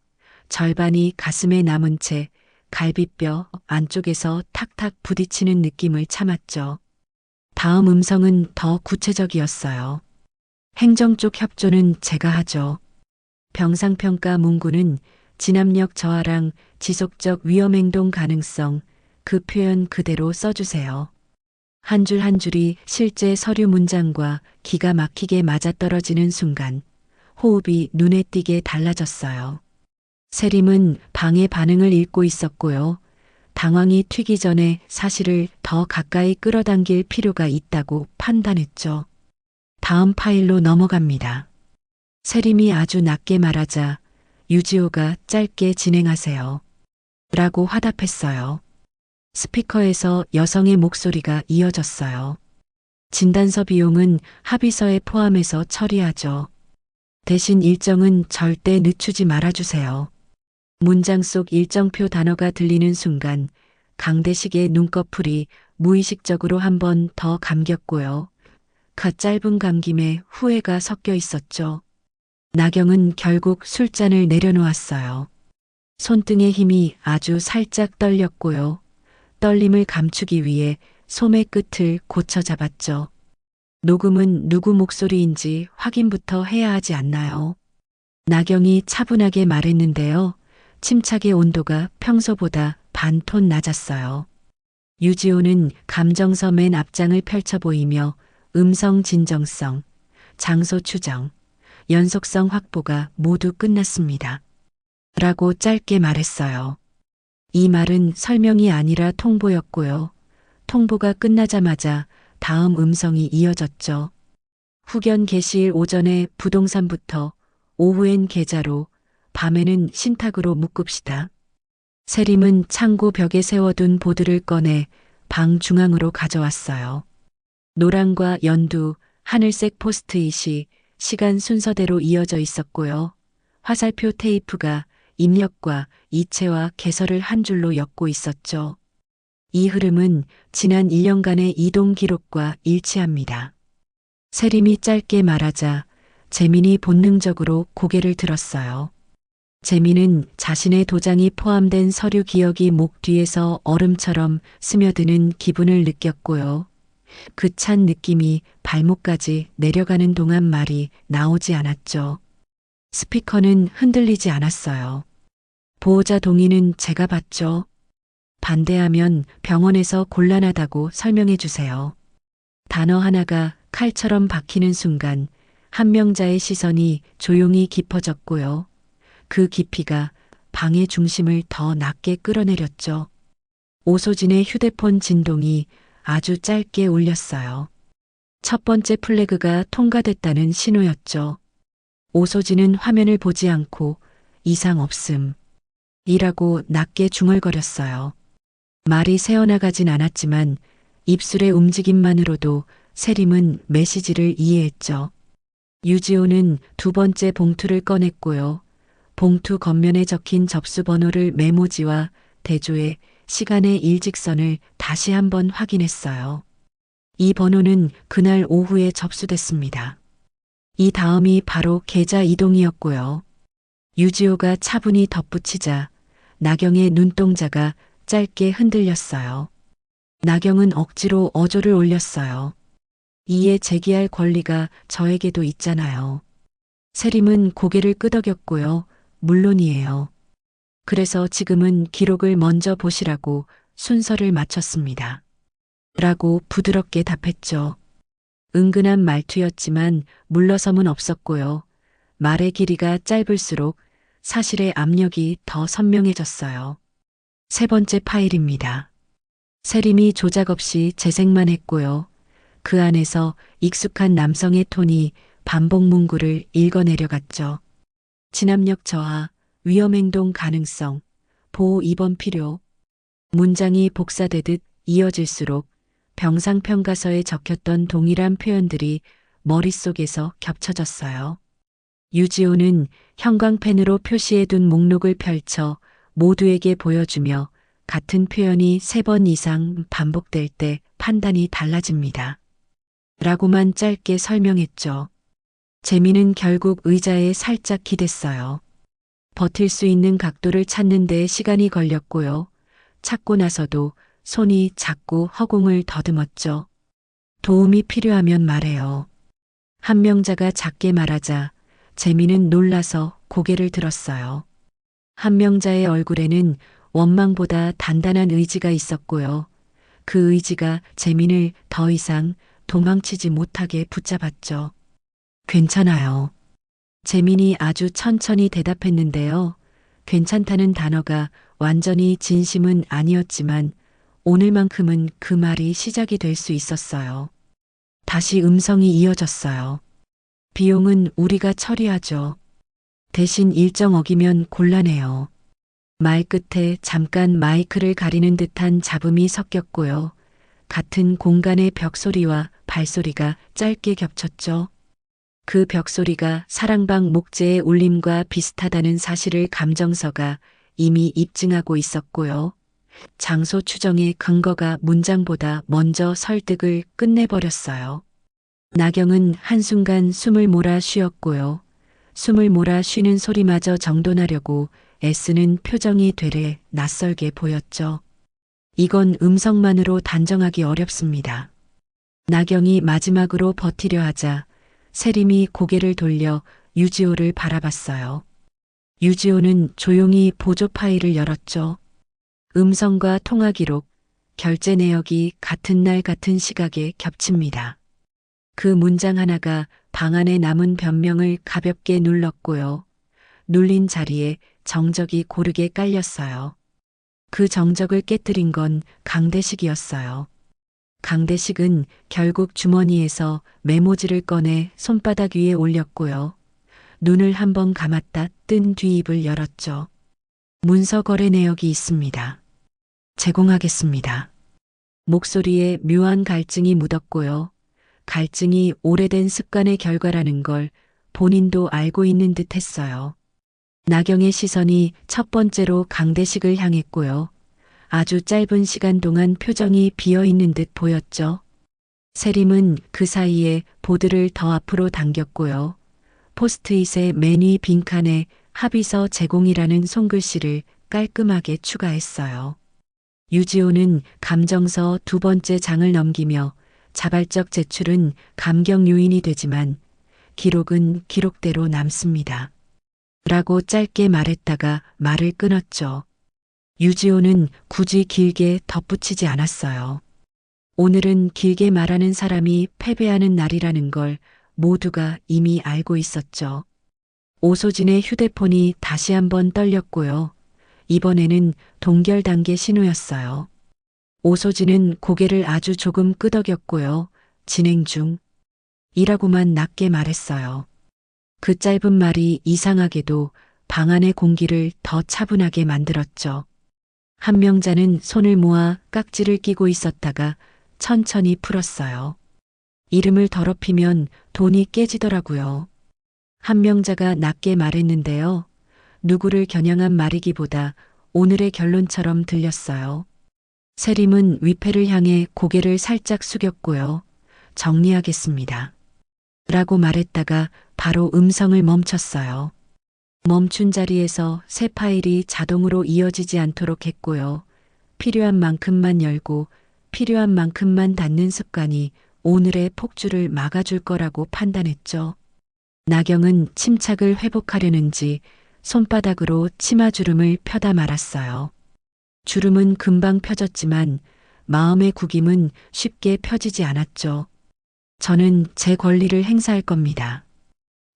절반이 가슴에 남은 채 갈비뼈 안쪽에서 탁탁 부딪히는 느낌을 참았죠. 다음 음성은 더 구체적이었어요. 행정 쪽 협조는 제가 하죠. 병상평가 문구는 진압력 저하랑 지속적 위험행동 가능성, 그 표현 그대로 써주세요. 한 줄 한 줄이 실제 서류 문장과 기가 막히게 맞아떨어지는 순간 호흡이 눈에 띄게 달라졌어요. 세림은 방의 반응을 읽고 있었고요. 당황이 튀기 전에 사실을 더 가까이 끌어당길 필요가 있다고 판단했죠. 다음 파일로 넘어갑니다. 세림이 아주 낮게 말하자 유지호가 짧게 진행하세요. 라고 화답했어요. 스피커에서 여성의 목소리가 이어졌어요. 진단서 비용은 합의서에 포함해서 처리하죠. 대신 일정은 절대 늦추지 말아주세요. 문장 속 일정표 단어가 들리는 순간 강대식의 눈꺼풀이 무의식적으로 한 번 더 감겼고요. 그 짧은 감김에 후회가 섞여 있었죠. 나경은 결국 술잔을 내려놓았어요. 손등의 힘이 아주 살짝 떨렸고요. 떨림을 감추기 위해 소매 끝을 고쳐 잡았죠. 녹음은 누구 목소리인지 확인부터 해야 하지 않나요? 나경이 차분하게 말했는데요. 침착의 온도가 평소보다 반 톤 낮았어요. 유지호는 감정서 맨 앞장을 펼쳐 보이며 음성 진정성, 장소 추정, 연속성 확보가 모두 끝났습니다. 라고 짧게 말했어요. 이 말은 설명이 아니라 통보였고요. 통보가 끝나자마자 다음 음성이 이어졌죠. 후견 개시일 오전에 부동산부터 오후엔 계좌로 밤에는 신탁으로 묶읍시다. 세림은 창고 벽에 세워둔 보드를 꺼내 방 중앙으로 가져왔어요. 노랑과 연두, 하늘색 포스트잇이 시간 순서대로 이어져 있었고요. 화살표 테이프가 입력과 이체와 개설을 한 줄로 엮고 있었죠. 이 흐름은 지난 1년간의 이동 기록과 일치합니다. 세림이 짧게 말하자 재민이 본능적으로 고개를 들었어요. 재민은 자신의 도장이 포함된 서류 기억이 목 뒤에서 얼음처럼 스며드는 기분을 느꼈고요. 그 찬 느낌이 발목까지 내려가는 동안 말이 나오지 않았죠. 스피커는 흔들리지 않았어요. 보호자 동의는 제가 받죠. 반대하면 병원에서 곤란하다고 설명해 주세요. 단어 하나가 칼처럼 박히는 순간 한명자의 시선이 조용히 깊어졌고요. 그 깊이가 방의 중심을 더 낮게 끌어내렸죠. 오소진의 휴대폰 진동이 아주 짧게 울렸어요. 첫 번째 플래그가 통과됐다는 신호였죠. 오소진은 화면을 보지 않고 이상 없음 이라고 낮게 중얼거렸어요. 말이 새어나가진 않았지만 입술의 움직임만으로도 세림은 메시지를 이해했죠. 유지호는 두 번째 봉투를 꺼냈고요. 봉투 겉면에 적힌 접수 번호를 메모지와 대조해 시간의 일직선을 다시 한번 확인했어요. 이 번호는 그날 오후에 접수됐습니다. 이 다음이 바로 계좌 이동이었고요. 유지호가 차분히 덧붙이자 나경의 눈동자가 짧게 흔들렸어요. 나경은 억지로 어조를 올렸어요. 이에 제기할 권리가 저에게도 있잖아요. 세림은 고개를 끄덕였고요. 물론이에요. 그래서 지금은 기록을 먼저 보시라고 순서를 맞췄습니다. 라고 부드럽게 답했죠. 은근한 말투였지만 물러섬은 없었고요. 말의 길이가 짧을수록 사실의 압력이 더 선명해졌어요. 세 번째 파일입니다. 세림이 조작 없이 재생만 했고요. 그 안에서 익숙한 남성의 톤이 반복 문구를 읽어내려갔죠. 진압력 저하, 위험행동 가능성, 보호 입원 필요. 문장이 복사되듯 이어질수록 병상평가서에 적혔던 동일한 표현들이 머릿속에서 겹쳐졌어요. 유지호는 형광펜으로 표시해둔 목록을 펼쳐 모두에게 보여주며 같은 표현이 3번 이상 반복될 때 판단이 달라집니다. 라고만 짧게 설명했죠. 재미는 결국 의자에 살짝 기댔어요. 버틸 수 있는 각도를 찾는 데 시간이 걸렸고요. 찾고 나서도 손이 자꾸 허공을 더듬었죠. 도움이 필요하면 말해요. 한명자가 작게 말하자 재미는 놀라서 고개를 들었어요. 한명자의 얼굴에는 원망보다 단단한 의지가 있었고요. 그 의지가 재민을 더 이상 도망치지 못하게 붙잡았죠. 괜찮아요. 재민이 아주 천천히 대답했는데요. 괜찮다는 단어가 완전히 진심은 아니었지만 오늘만큼은 그 말이 시작이 될 수 있었어요. 다시 음성이 이어졌어요. 비용은 우리가 처리하죠. 대신 일정 어기면 곤란해요. 말 끝에 잠깐 마이크를 가리는 듯한 잡음이 섞였고요. 같은 공간의 벽소리와 발소리가 짧게 겹쳤죠. 그 벽소리가 사랑방 목재의 울림과 비슷하다는 사실을 감정서가 이미 입증하고 있었고요. 장소 추정의 근거가 문장보다 먼저 설득을 끝내버렸어요. 나경은 한순간 숨을 몰아 쉬었고요. 숨을 몰아 쉬는 소리마저 정돈하려고 애쓰는 표정이 되레 낯설게 보였죠. 이건 음성만으로 단정하기 어렵습니다. 나경이 마지막으로 버티려 하자 세림이 고개를 돌려 유지호를 바라봤어요. 유지호는 조용히 보조 파일을 열었죠. 음성과 통화 기록, 결제 내역이 같은 날 같은 시각에 겹칩니다. 그 문장 하나가 방 안에 남은 변명을 가볍게 눌렀고요. 눌린 자리에 정적이 고르게 깔렸어요. 그 정적을 깨뜨린 건 강대식이었어요. 강대식은 결국 주머니에서 메모지를 꺼내 손바닥 위에 올렸고요. 눈을 한번 감았다 뜬 뒤 입을 열었죠. 문서 거래 내역이 있습니다. 제공하겠습니다. 목소리에 묘한 갈증이 묻었고요. 갈증이 오래된 습관의 결과라는 걸 본인도 알고 있는 듯 했어요. 나경의 시선이 첫 번째로 강대식을 향했고요. 아주 짧은 시간 동안 표정이 비어있는 듯 보였죠. 세림은 그 사이에 보드를 더 앞으로 당겼고요. 포스트잇의 맨 위 빈칸에 합의서 제공이라는 손글씨를 깔끔하게 추가했어요. 유지호는 감정서 2번째 장을 넘기며 자발적 제출은 감경 요인이 되지만 기록은 기록대로 남습니다. 라고 짧게 말했다가 말을 끊었죠. 유지호는 굳이 길게 덧붙이지 않았어요. 오늘은 길게 말하는 사람이 패배하는 날이라는 걸 모두가 이미 알고 있었죠. 오소진의 휴대폰이 다시 한번 떨렸고요. 이번에는 동결 단계 신호였어요. 오소진은 고개를 아주 조금 끄덕였고요. 진행 중. 이라고만 낮게 말했어요. 그 짧은 말이 이상하게도 방 안의 공기를 더 차분하게 만들었죠. 한명자는 손을 모아 깍지를 끼고 있었다가 천천히 풀었어요. 이름을 더럽히면 돈이 깨지더라고요. 한명자가 낮게 말했는데요. 누구를 겨냥한 말이기보다 오늘의 결론처럼 들렸어요. 세림은 위패를 향해 고개를 살짝 숙였고요. 정리하겠습니다. 라고 말했다가 바로 음성을 멈췄어요. 멈춘 자리에서 새 파일이 자동으로 이어지지 않도록 했고요. 필요한 만큼만 열고 필요한 만큼만 닫는 습관이 오늘의 폭주를 막아줄 거라고 판단했죠. 나경은 침착을 회복하려는지 손바닥으로 치마주름을 펴다 말았어요. 주름은 금방 펴졌지만 마음의 구김은 쉽게 펴지지 않았죠. 저는 제 권리를 행사할 겁니다.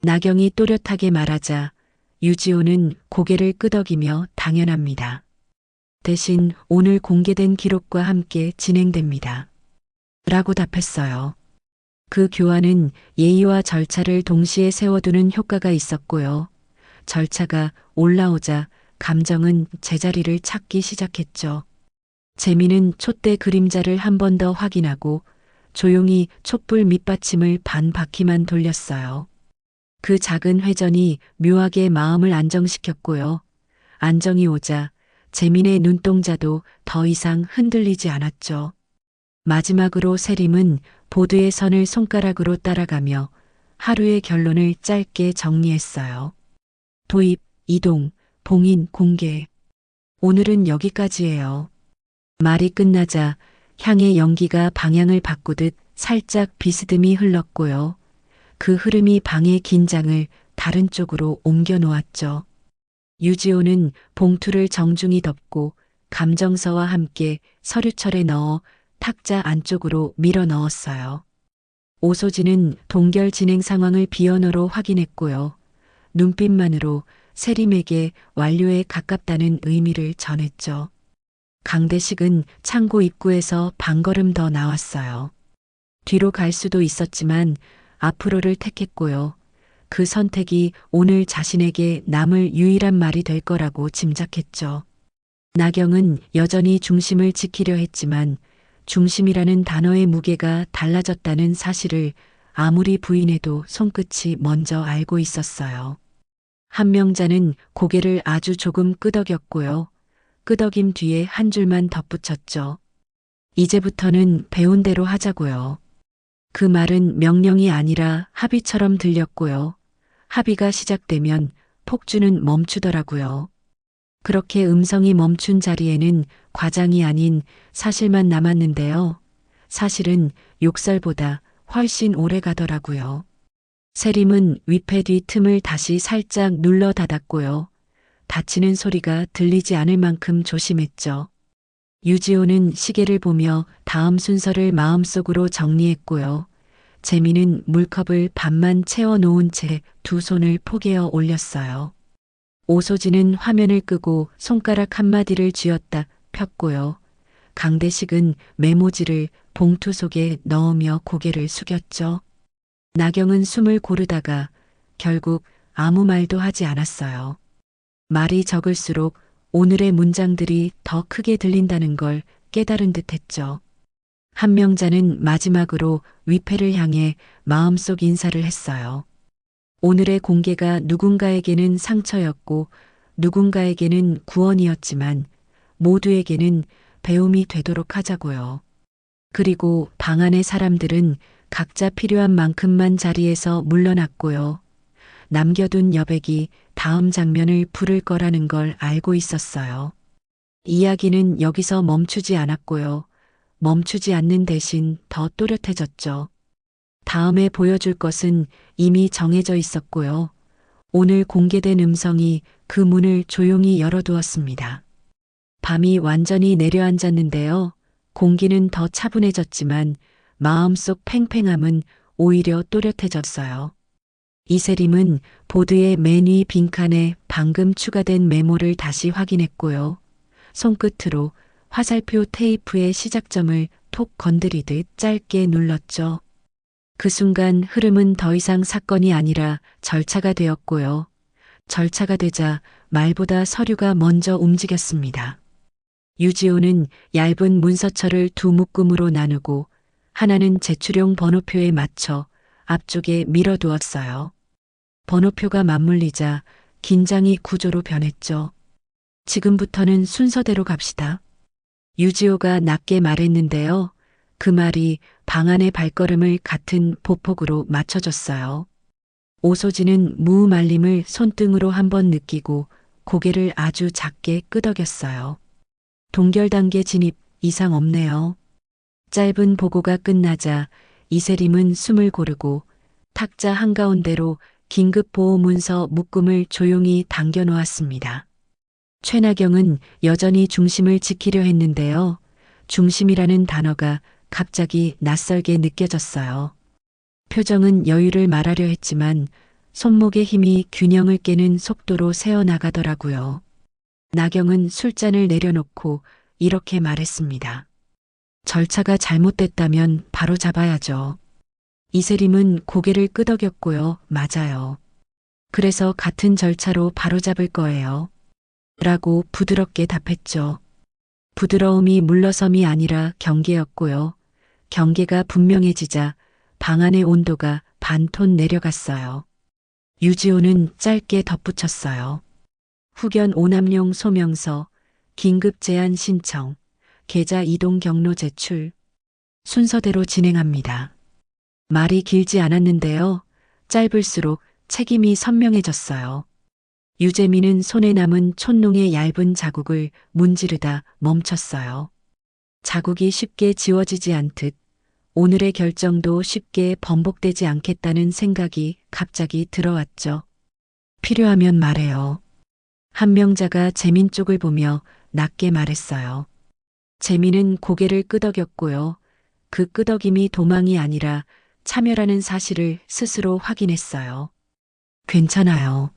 나경이 또렷하게 말하자 유지호는 고개를 끄덕이며 당연합니다. 대신 오늘 공개된 기록과 함께 진행됩니다. 라고 답했어요. 그 교환은 예의와 절차를 동시에 세워두는 효과가 있었고요. 절차가 올라오자 감정은 제자리를 찾기 시작했죠. 재미는 촛대 그림자를 한 번 더 확인하고 조용히 촛불 밑받침을 반 바퀴만 돌렸어요. 그 작은 회전이 묘하게 마음을 안정시켰고요. 안정이 오자 재민의 눈동자도 더 이상 흔들리지 않았죠. 마지막으로 세림은 보드의 선을 손가락으로 따라가며 하루의 결론을 짧게 정리했어요. 도입, 이동, 봉인, 공개. 오늘은 여기까지예요. 말이 끝나자 향의 연기가 방향을 바꾸듯 살짝 비스듬히 흘렀고요. 그 흐름이 방의 긴장을 다른 쪽으로 옮겨 놓았죠. 유지호는 봉투를 정중히 덮고 감정서와 함께 서류철에 넣어 탁자 안쪽으로 밀어 넣었어요. 오소진은 동결 진행 상황을 비언어로 확인했고요. 눈빛만으로 세림에게 완료에 가깝다는 의미를 전했죠. 강대식은 창고 입구에서 반걸음 더 나왔어요. 뒤로 갈 수도 있었지만 앞으로를 택했고요. 그 선택이 오늘 자신에게 남을 유일한 말이 될 거라고 짐작했죠. 나경은 여전히 중심을 지키려 했지만 중심이라는 단어의 무게가 달라졌다는 사실을 아무리 부인해도 손끝이 먼저 알고 있었어요. 한명자는 고개를 아주 조금 끄덕였고요. 끄덕임 뒤에 한 줄만 덧붙였죠. 이제부터는 배운 대로 하자고요. 그 말은 명령이 아니라 합의처럼 들렸고요. 합의가 시작되면 폭주는 멈추더라고요. 그렇게 음성이 멈춘 자리에는 과장이 아닌 사실만 남았는데요. 사실은 욕설보다 훨씬 오래 가더라고요. 세림은 위패 뒤 틈을 다시 살짝 눌러 닫았고요. 닫히는 소리가 들리지 않을 만큼 조심했죠. 유지호는 시계를 보며 다음 순서를 마음속으로 정리했고요. 재미는 물컵을 반만 채워 놓은 채 두 손을 포개어 올렸어요. 오소진은 화면을 끄고 손가락 한마디를 쥐었다 폈고요. 강대식은 메모지를 봉투 속에 넣으며 고개를 숙였죠. 나경은 숨을 고르다가 결국 아무 말도 하지 않았어요. 말이 적을수록 오늘의 문장들이 더 크게 들린다는 걸 깨달은 듯 했죠. 한명자는 마지막으로 위패를 향해 마음속 인사를 했어요. 오늘의 공개가 누군가에게는 상처였고 누군가에게는 구원이었지만 모두에게는 배움이 되도록 하자고요. 그리고 방 안의 사람들은 각자 필요한 만큼만 자리에서 물러났고요. 남겨둔 여백이 다음 장면을 부를 거라는 걸 알고 있었어요. 이야기는 여기서 멈추지 않았고요. 멈추지 않는 대신 더 또렷해졌죠. 다음에 보여줄 것은 이미 정해져 있었고요. 오늘 공개된 음성이 그 문을 조용히 열어두었습니다. 밤이 완전히 내려앉았는데요. 공기는 더 차분해졌지만 마음속 팽팽함은 오히려 또렷해졌어요. 이세림은 보드의 맨 위 빈칸에 방금 추가된 메모를 다시 확인했고요. 손끝으로 화살표 테이프의 시작점을 톡 건드리듯 짧게 눌렀죠. 그 순간 흐름은 더 이상 사건이 아니라 절차가 되었고요. 절차가 되자 말보다 서류가 먼저 움직였습니다. 유지호는 얇은 문서철을 두 묶음으로 나누고 하나는 제출용 번호표에 맞춰 앞쪽에 밀어두었어요. 번호표가 맞물리자 긴장이 구조로 변했죠. 지금부터는 순서대로 갑시다. 유지호가 낮게 말했는데요. 그 말이 방 안의 발걸음을 같은 보폭으로 맞춰줬어요. 오소진은 무말림을 손등으로 한번 느끼고 고개를 아주 작게 끄덕였어요. 동결단계 진입 이상 없네요. 짧은 보고가 끝나자 이세림은 숨을 고르고 탁자 한가운데로 긴급보호문서 묶음을 조용히 당겨놓았습니다. 최나경은 여전히 중심을 지키려 했는데요. 중심이라는 단어가 갑자기 낯설게 느껴졌어요. 표정은 여유를 말하려 했지만 손목의 힘이 균형을 깨는 속도로 새어나가더라고요. 나경은 술잔을 내려놓고 이렇게 말했습니다. 절차가 잘못됐다면 바로 잡아야죠. 이세림은 고개를 끄덕였고요. 맞아요. 그래서 같은 절차로 바로 잡을 거예요. 라고 부드럽게 답했죠. 부드러움이 물러섬이 아니라 경계였고요. 경계가 분명해지자 방 안의 온도가 반톤 내려갔어요. 유지호는 짧게 덧붙였어요. 후견 오남용 소명서, 긴급 제안 신청, 계좌 이동 경로 제출. 순서대로 진행합니다. 말이 길지 않았는데요. 짧을수록 책임이 선명해졌어요. 유재민은 손에 남은 촛농의 얇은 자국을 문지르다 멈췄어요. 자국이 쉽게 지워지지 않듯 오늘의 결정도 쉽게 번복되지 않겠다는 생각이 갑자기 들어왔죠. 필요하면 말해요. 한명자가 재민 쪽을 보며 낮게 말했어요. 재민은 고개를 끄덕였고요. 그 끄덕임이 도망이 아니라 참여라는 사실을 스스로 확인했어요. 괜찮아요.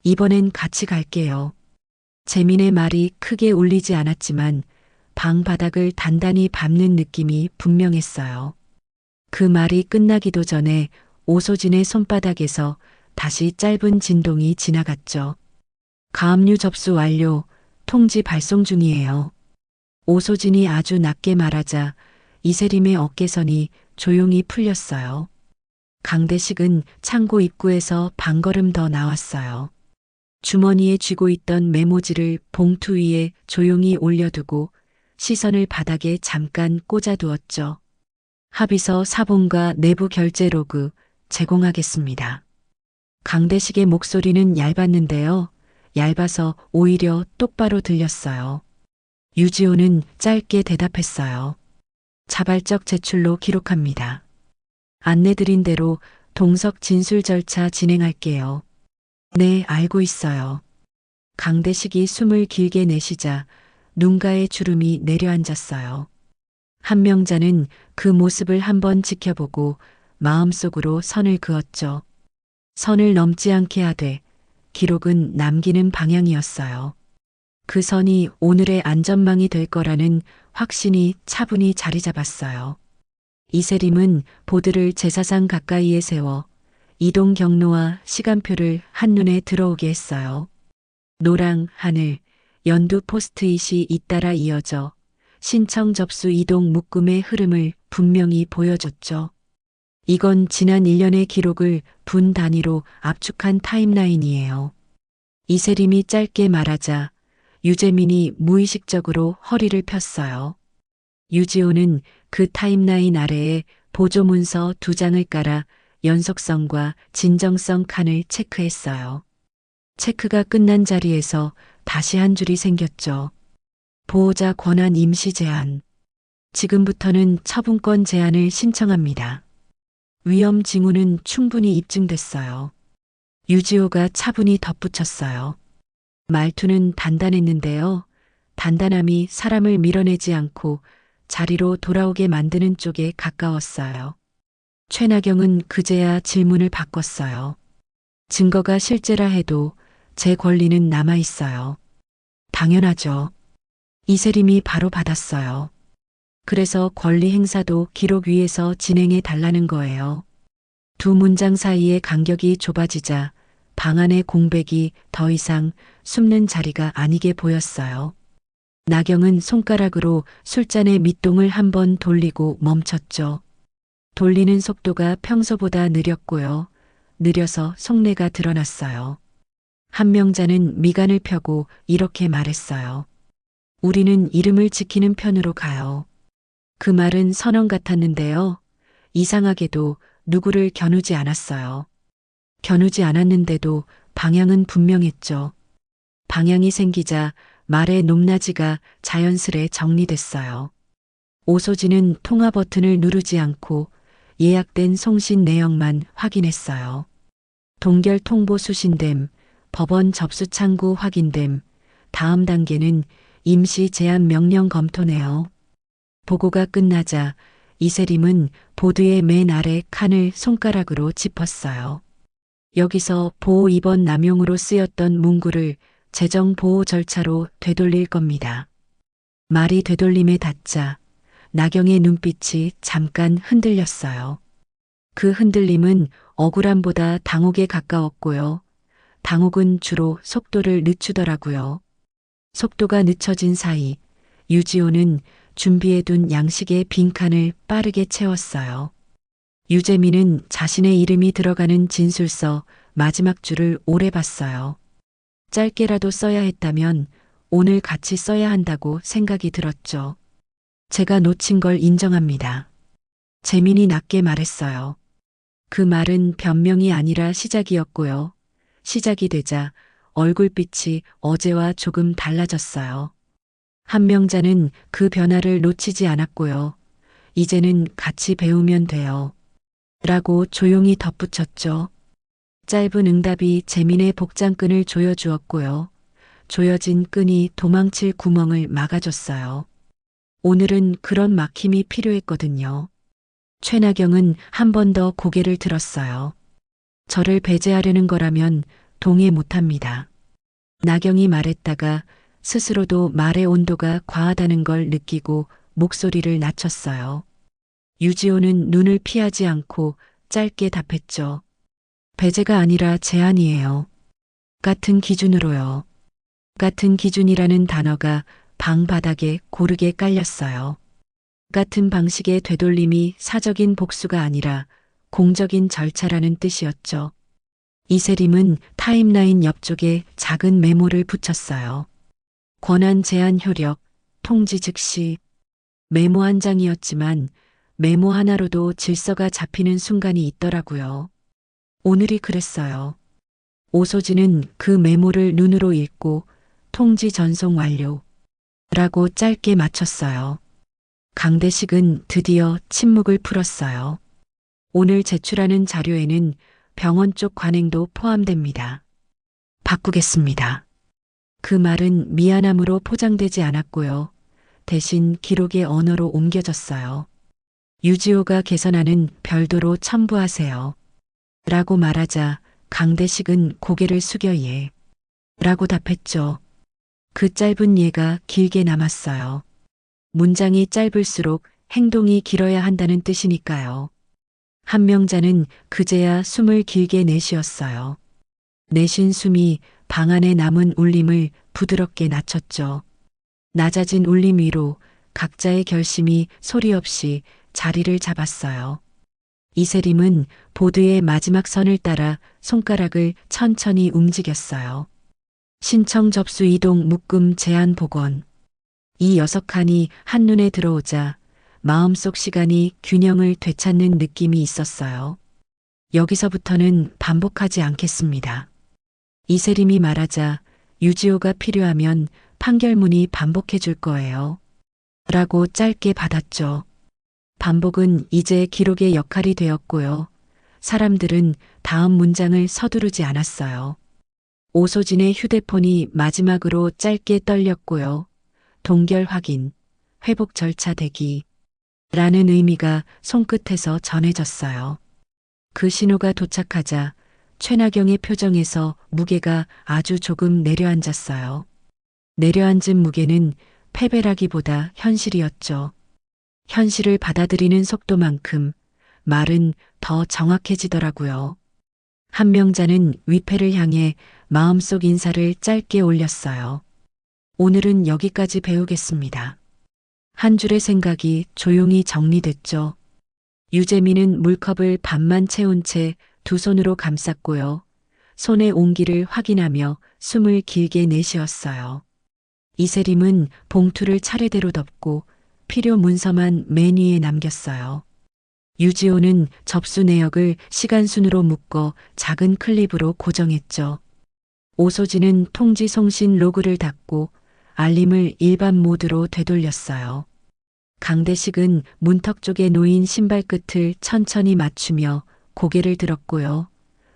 이번엔 같이 갈게요. 재민의 말이 크게 울리지 않았지만 방 바닥을 단단히 밟는 느낌이 분명했어요. 그 말이 끝나기도 전에 오소진의 손바닥에서 다시 짧은 진동이 지나갔죠. 가압류 접수 완료, 통지 발송 중이에요. 오소진이 아주 낮게 말하자 이세림의 어깨선이 조용히 풀렸어요. 강대식은 창고 입구에서 반걸음 더 나왔어요. 주머니에 쥐고 있던 메모지를 봉투 위에 조용히 올려두고 시선을 바닥에 잠깐 꽂아두었죠. 합의서 사본과 내부 결제 로그 제공하겠습니다. 강대식의 목소리는 얇았는데요. 얇아서 오히려 똑바로 들렸어요. 유지호는 짧게 대답했어요. 자발적 제출로 기록합니다. 안내드린 대로 동석 진술 절차 진행할게요. 네, 알고 있어요. 강대식이 숨을 길게 내쉬자 눈가에 주름이 내려앉았어요. 한명자는 그 모습을 한번 지켜보고 마음속으로 선을 그었죠. 선을 넘지 않게 하되 기록은 남기는 방향이었어요. 그 선이 오늘의 안전망이 될 거라는 확신이 차분히 자리 잡았어요. 이세림은 보드를 제사상 가까이에 세워 이동 경로와 시간표를 한눈에 들어오게 했어요. 노랑, 하늘, 연두 포스트잇이 잇따라 이어져 신청 접수 이동 묶음의 흐름을 분명히 보여줬죠. 이건 지난 1년의 기록을 분 단위로 압축한 타임라인이에요. 이세림이 짧게 말하자 유재민이 무의식적으로 허리를 폈어요. 유지호는 그 타임라인 아래에 보조문서 2장을 깔아 연속성과 진정성 칸을 체크했어요. 체크가 끝난 자리에서 다시 한 줄이 생겼죠. 보호자 권한 임시 제한. 지금부터는 처분권 제한을 신청합니다. 위험 징후는 충분히 입증됐어요. 유지호가 차분히 덧붙였어요. 말투는 단단했는데요. 단단함이 사람을 밀어내지 않고 자리로 돌아오게 만드는 쪽에 가까웠어요. 최나경은 그제야 질문을 바꿨어요. 증거가 실제라 해도 제 권리는 남아있어요. 당연하죠. 이세림이 바로 받았어요. 그래서 권리 행사도 기록 위에서 진행해 달라는 거예요. 두 문장 사이의 간격이 좁아지자 방 안의 공백이 더 이상 숨는 자리가 아니게 보였어요. 나경은 손가락으로 술잔의 밑동을 한번 돌리고 멈췄죠. 돌리는 속도가 평소보다 느렸고요. 느려서 속내가 드러났어요. 한명자는 미간을 펴고 이렇게 말했어요. 우리는 이름을 지키는 편으로 가요. 그 말은 선언 같았는데요. 이상하게도 누구를 겨누지 않았어요. 겨누지 않았는데도 방향은 분명했죠. 방향이 생기자 말의 높낮이가 자연스레 정리됐어요. 오소진은 통화 버튼을 누르지 않고 예약된 송신 내역만 확인했어요. 동결 통보 수신됨, 법원 접수 창구 확인됨, 다음 단계는 임시 제한 명령 검토네요. 보고가 끝나자 이세림은 보드의 맨 아래 칸을 손가락으로 짚었어요. 여기서 보호 입원 남용으로 쓰였던 문구를 재정 보호 절차로 되돌릴 겁니다. 말이 되돌림에 닿자 나경의 눈빛이 잠깐 흔들렸어요. 그 흔들림은 억울함보다 당혹에 가까웠고요. 당혹은 주로 속도를 늦추더라고요. 속도가 늦춰진 사이 유지호는 준비해둔 양식의 빈칸을 빠르게 채웠어요. 유재민은 자신의 이름이 들어가는 진술서 마지막 줄을 오래 봤어요. 짧게라도 써야 했다면 오늘 같이 써야 한다고 생각이 들었죠. 제가 놓친 걸 인정합니다. 재민이 낮게 말했어요. 그 말은 변명이 아니라 시작이었고요. 시작이 되자 얼굴빛이 어제와 조금 달라졌어요. 한명자는 그 변화를 놓치지 않았고요. 이제는 같이 배우면 돼요. 라고 조용히 덧붙였죠. 짧은 응답이 재민의 복장끈을 조여주었고요. 조여진 끈이 도망칠 구멍을 막아줬어요. 오늘은 그런 막힘이 필요했거든요. 최나경은 한 번 더 고개를 들었어요. 저를 배제하려는 거라면 동의 못합니다. 나경이 말했다가 스스로도 말의 온도가 과하다는 걸 느끼고 목소리를 낮췄어요. 유지호는 눈을 피하지 않고 짧게 답했죠. 배제가 아니라 제안이에요. 같은 기준으로요. 같은 기준이라는 단어가 방 바닥에 고르게 깔렸어요. 같은 방식의 되돌림이 사적인 복수가 아니라 공적인 절차라는 뜻이었죠. 이세림은 타임라인 옆쪽에 작은 메모를 붙였어요. 권한 제한 효력, 통지 즉시. 메모 한 장이었지만 메모 하나로도 질서가 잡히는 순간이 있더라고요. 오늘이 그랬어요. 오소진은 그 메모를 눈으로 읽고 통지 전송 완료. 라고 짧게 맞췄어요. 강대식은 드디어 침묵을 풀었어요. 오늘 제출하는 자료에는 병원 쪽 관행도 포함됩니다. 바꾸겠습니다. 그 말은 미안함으로 포장되지 않았고요. 대신 기록의 언어로 옮겨졌어요. 유지호가 개선하는 별도로 첨부하세요. 라고 말하자 강대식은 고개를 숙여 예. 라고 답했죠. 그 짧은 예가 길게 남았어요. 문장이 짧을수록 행동이 길어야 한다는 뜻이니까요. 한명자는 그제야 숨을 길게 내쉬었어요. 내쉰 숨이 방 안에 남은 울림을 부드럽게 낮췄죠. 낮아진 울림 위로 각자의 결심이 소리 없이 자리를 잡았어요. 이세림은 보드의 마지막 선을 따라 손가락을 천천히 움직였어요. 신청 접수 이동 묶음 제한 복원. 이 6칸이 한눈에 들어오자 마음속 시간이 균형을 되찾는 느낌이 있었어요. 여기서부터는 반복하지 않겠습니다. 이세림이 말하자 유지호가 필요하면 판결문이 반복해 줄 거예요. 라고 짧게 받았죠. 반복은 이제 기록의 역할이 되었고요. 사람들은 다음 문장을 서두르지 않았어요. 오소진의 휴대폰이 마지막으로 짧게 떨렸고요. 동결 확인, 회복 절차 대기 라는 의미가 손끝에서 전해졌어요. 그 신호가 도착하자 최나경의 표정에서 무게가 아주 조금 내려앉았어요. 내려앉은 무게는 패배라기보다 현실이었죠. 현실을 받아들이는 속도만큼 말은 더 정확해지더라고요. 한명자는 위패를 향해 마음속 인사를 짧게 올렸어요. 오늘은 여기까지 배우겠습니다. 한 줄의 생각이 조용히 정리됐죠. 유재민은 물컵을 반만 채운 채 두 손으로 감쌌고요. 손의 온기를 확인하며 숨을 길게 내쉬었어요. 이세림은 봉투를 차례대로 덮고 필요 문서만 맨 위에 남겼어요. 유지호는 접수 내역을 시간순으로 묶어 작은 클립으로 고정했죠. 오소진은 통지 송신 로그를 닫고 알림을 일반 모드로 되돌렸어요. 강대식은 문턱 쪽에 놓인 신발 끝을 천천히 맞추며 고개를 들었고요.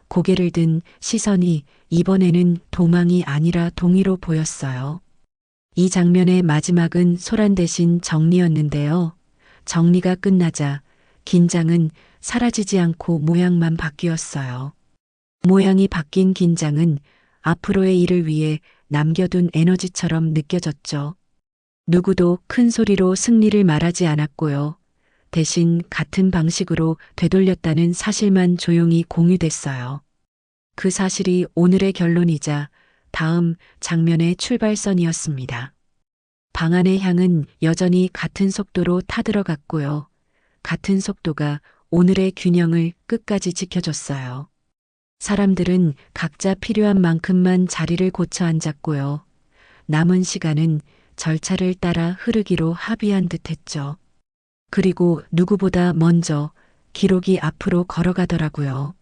고개를 든 시선이 이번에는 도망이 아니라 동의로 보였어요. 이 장면의 마지막은 소란 대신 정리였는데요. 정리가 끝나자 긴장은 사라지지 않고 모양만 바뀌었어요. 모양이 바뀐 긴장은 앞으로의 일을 위해 남겨둔 에너지처럼 느껴졌죠. 누구도 큰 소리로 승리를 말하지 않았고요. 대신 같은 방식으로 되돌렸다는 사실만 조용히 공유됐어요. 그 사실이 오늘의 결론이자 다음 장면의 출발선이었습니다. 방 안의 향은 여전히 같은 속도로 타들어갔고요. 같은 속도가 오늘의 균형을 끝까지 지켜줬어요. 사람들은 각자 필요한 만큼만 자리를 고쳐 앉았고요. 남은 시간은 절차를 따라 흐르기로 합의한 듯 했죠. 그리고 누구보다 먼저 기록이 앞으로 걸어가더라고요.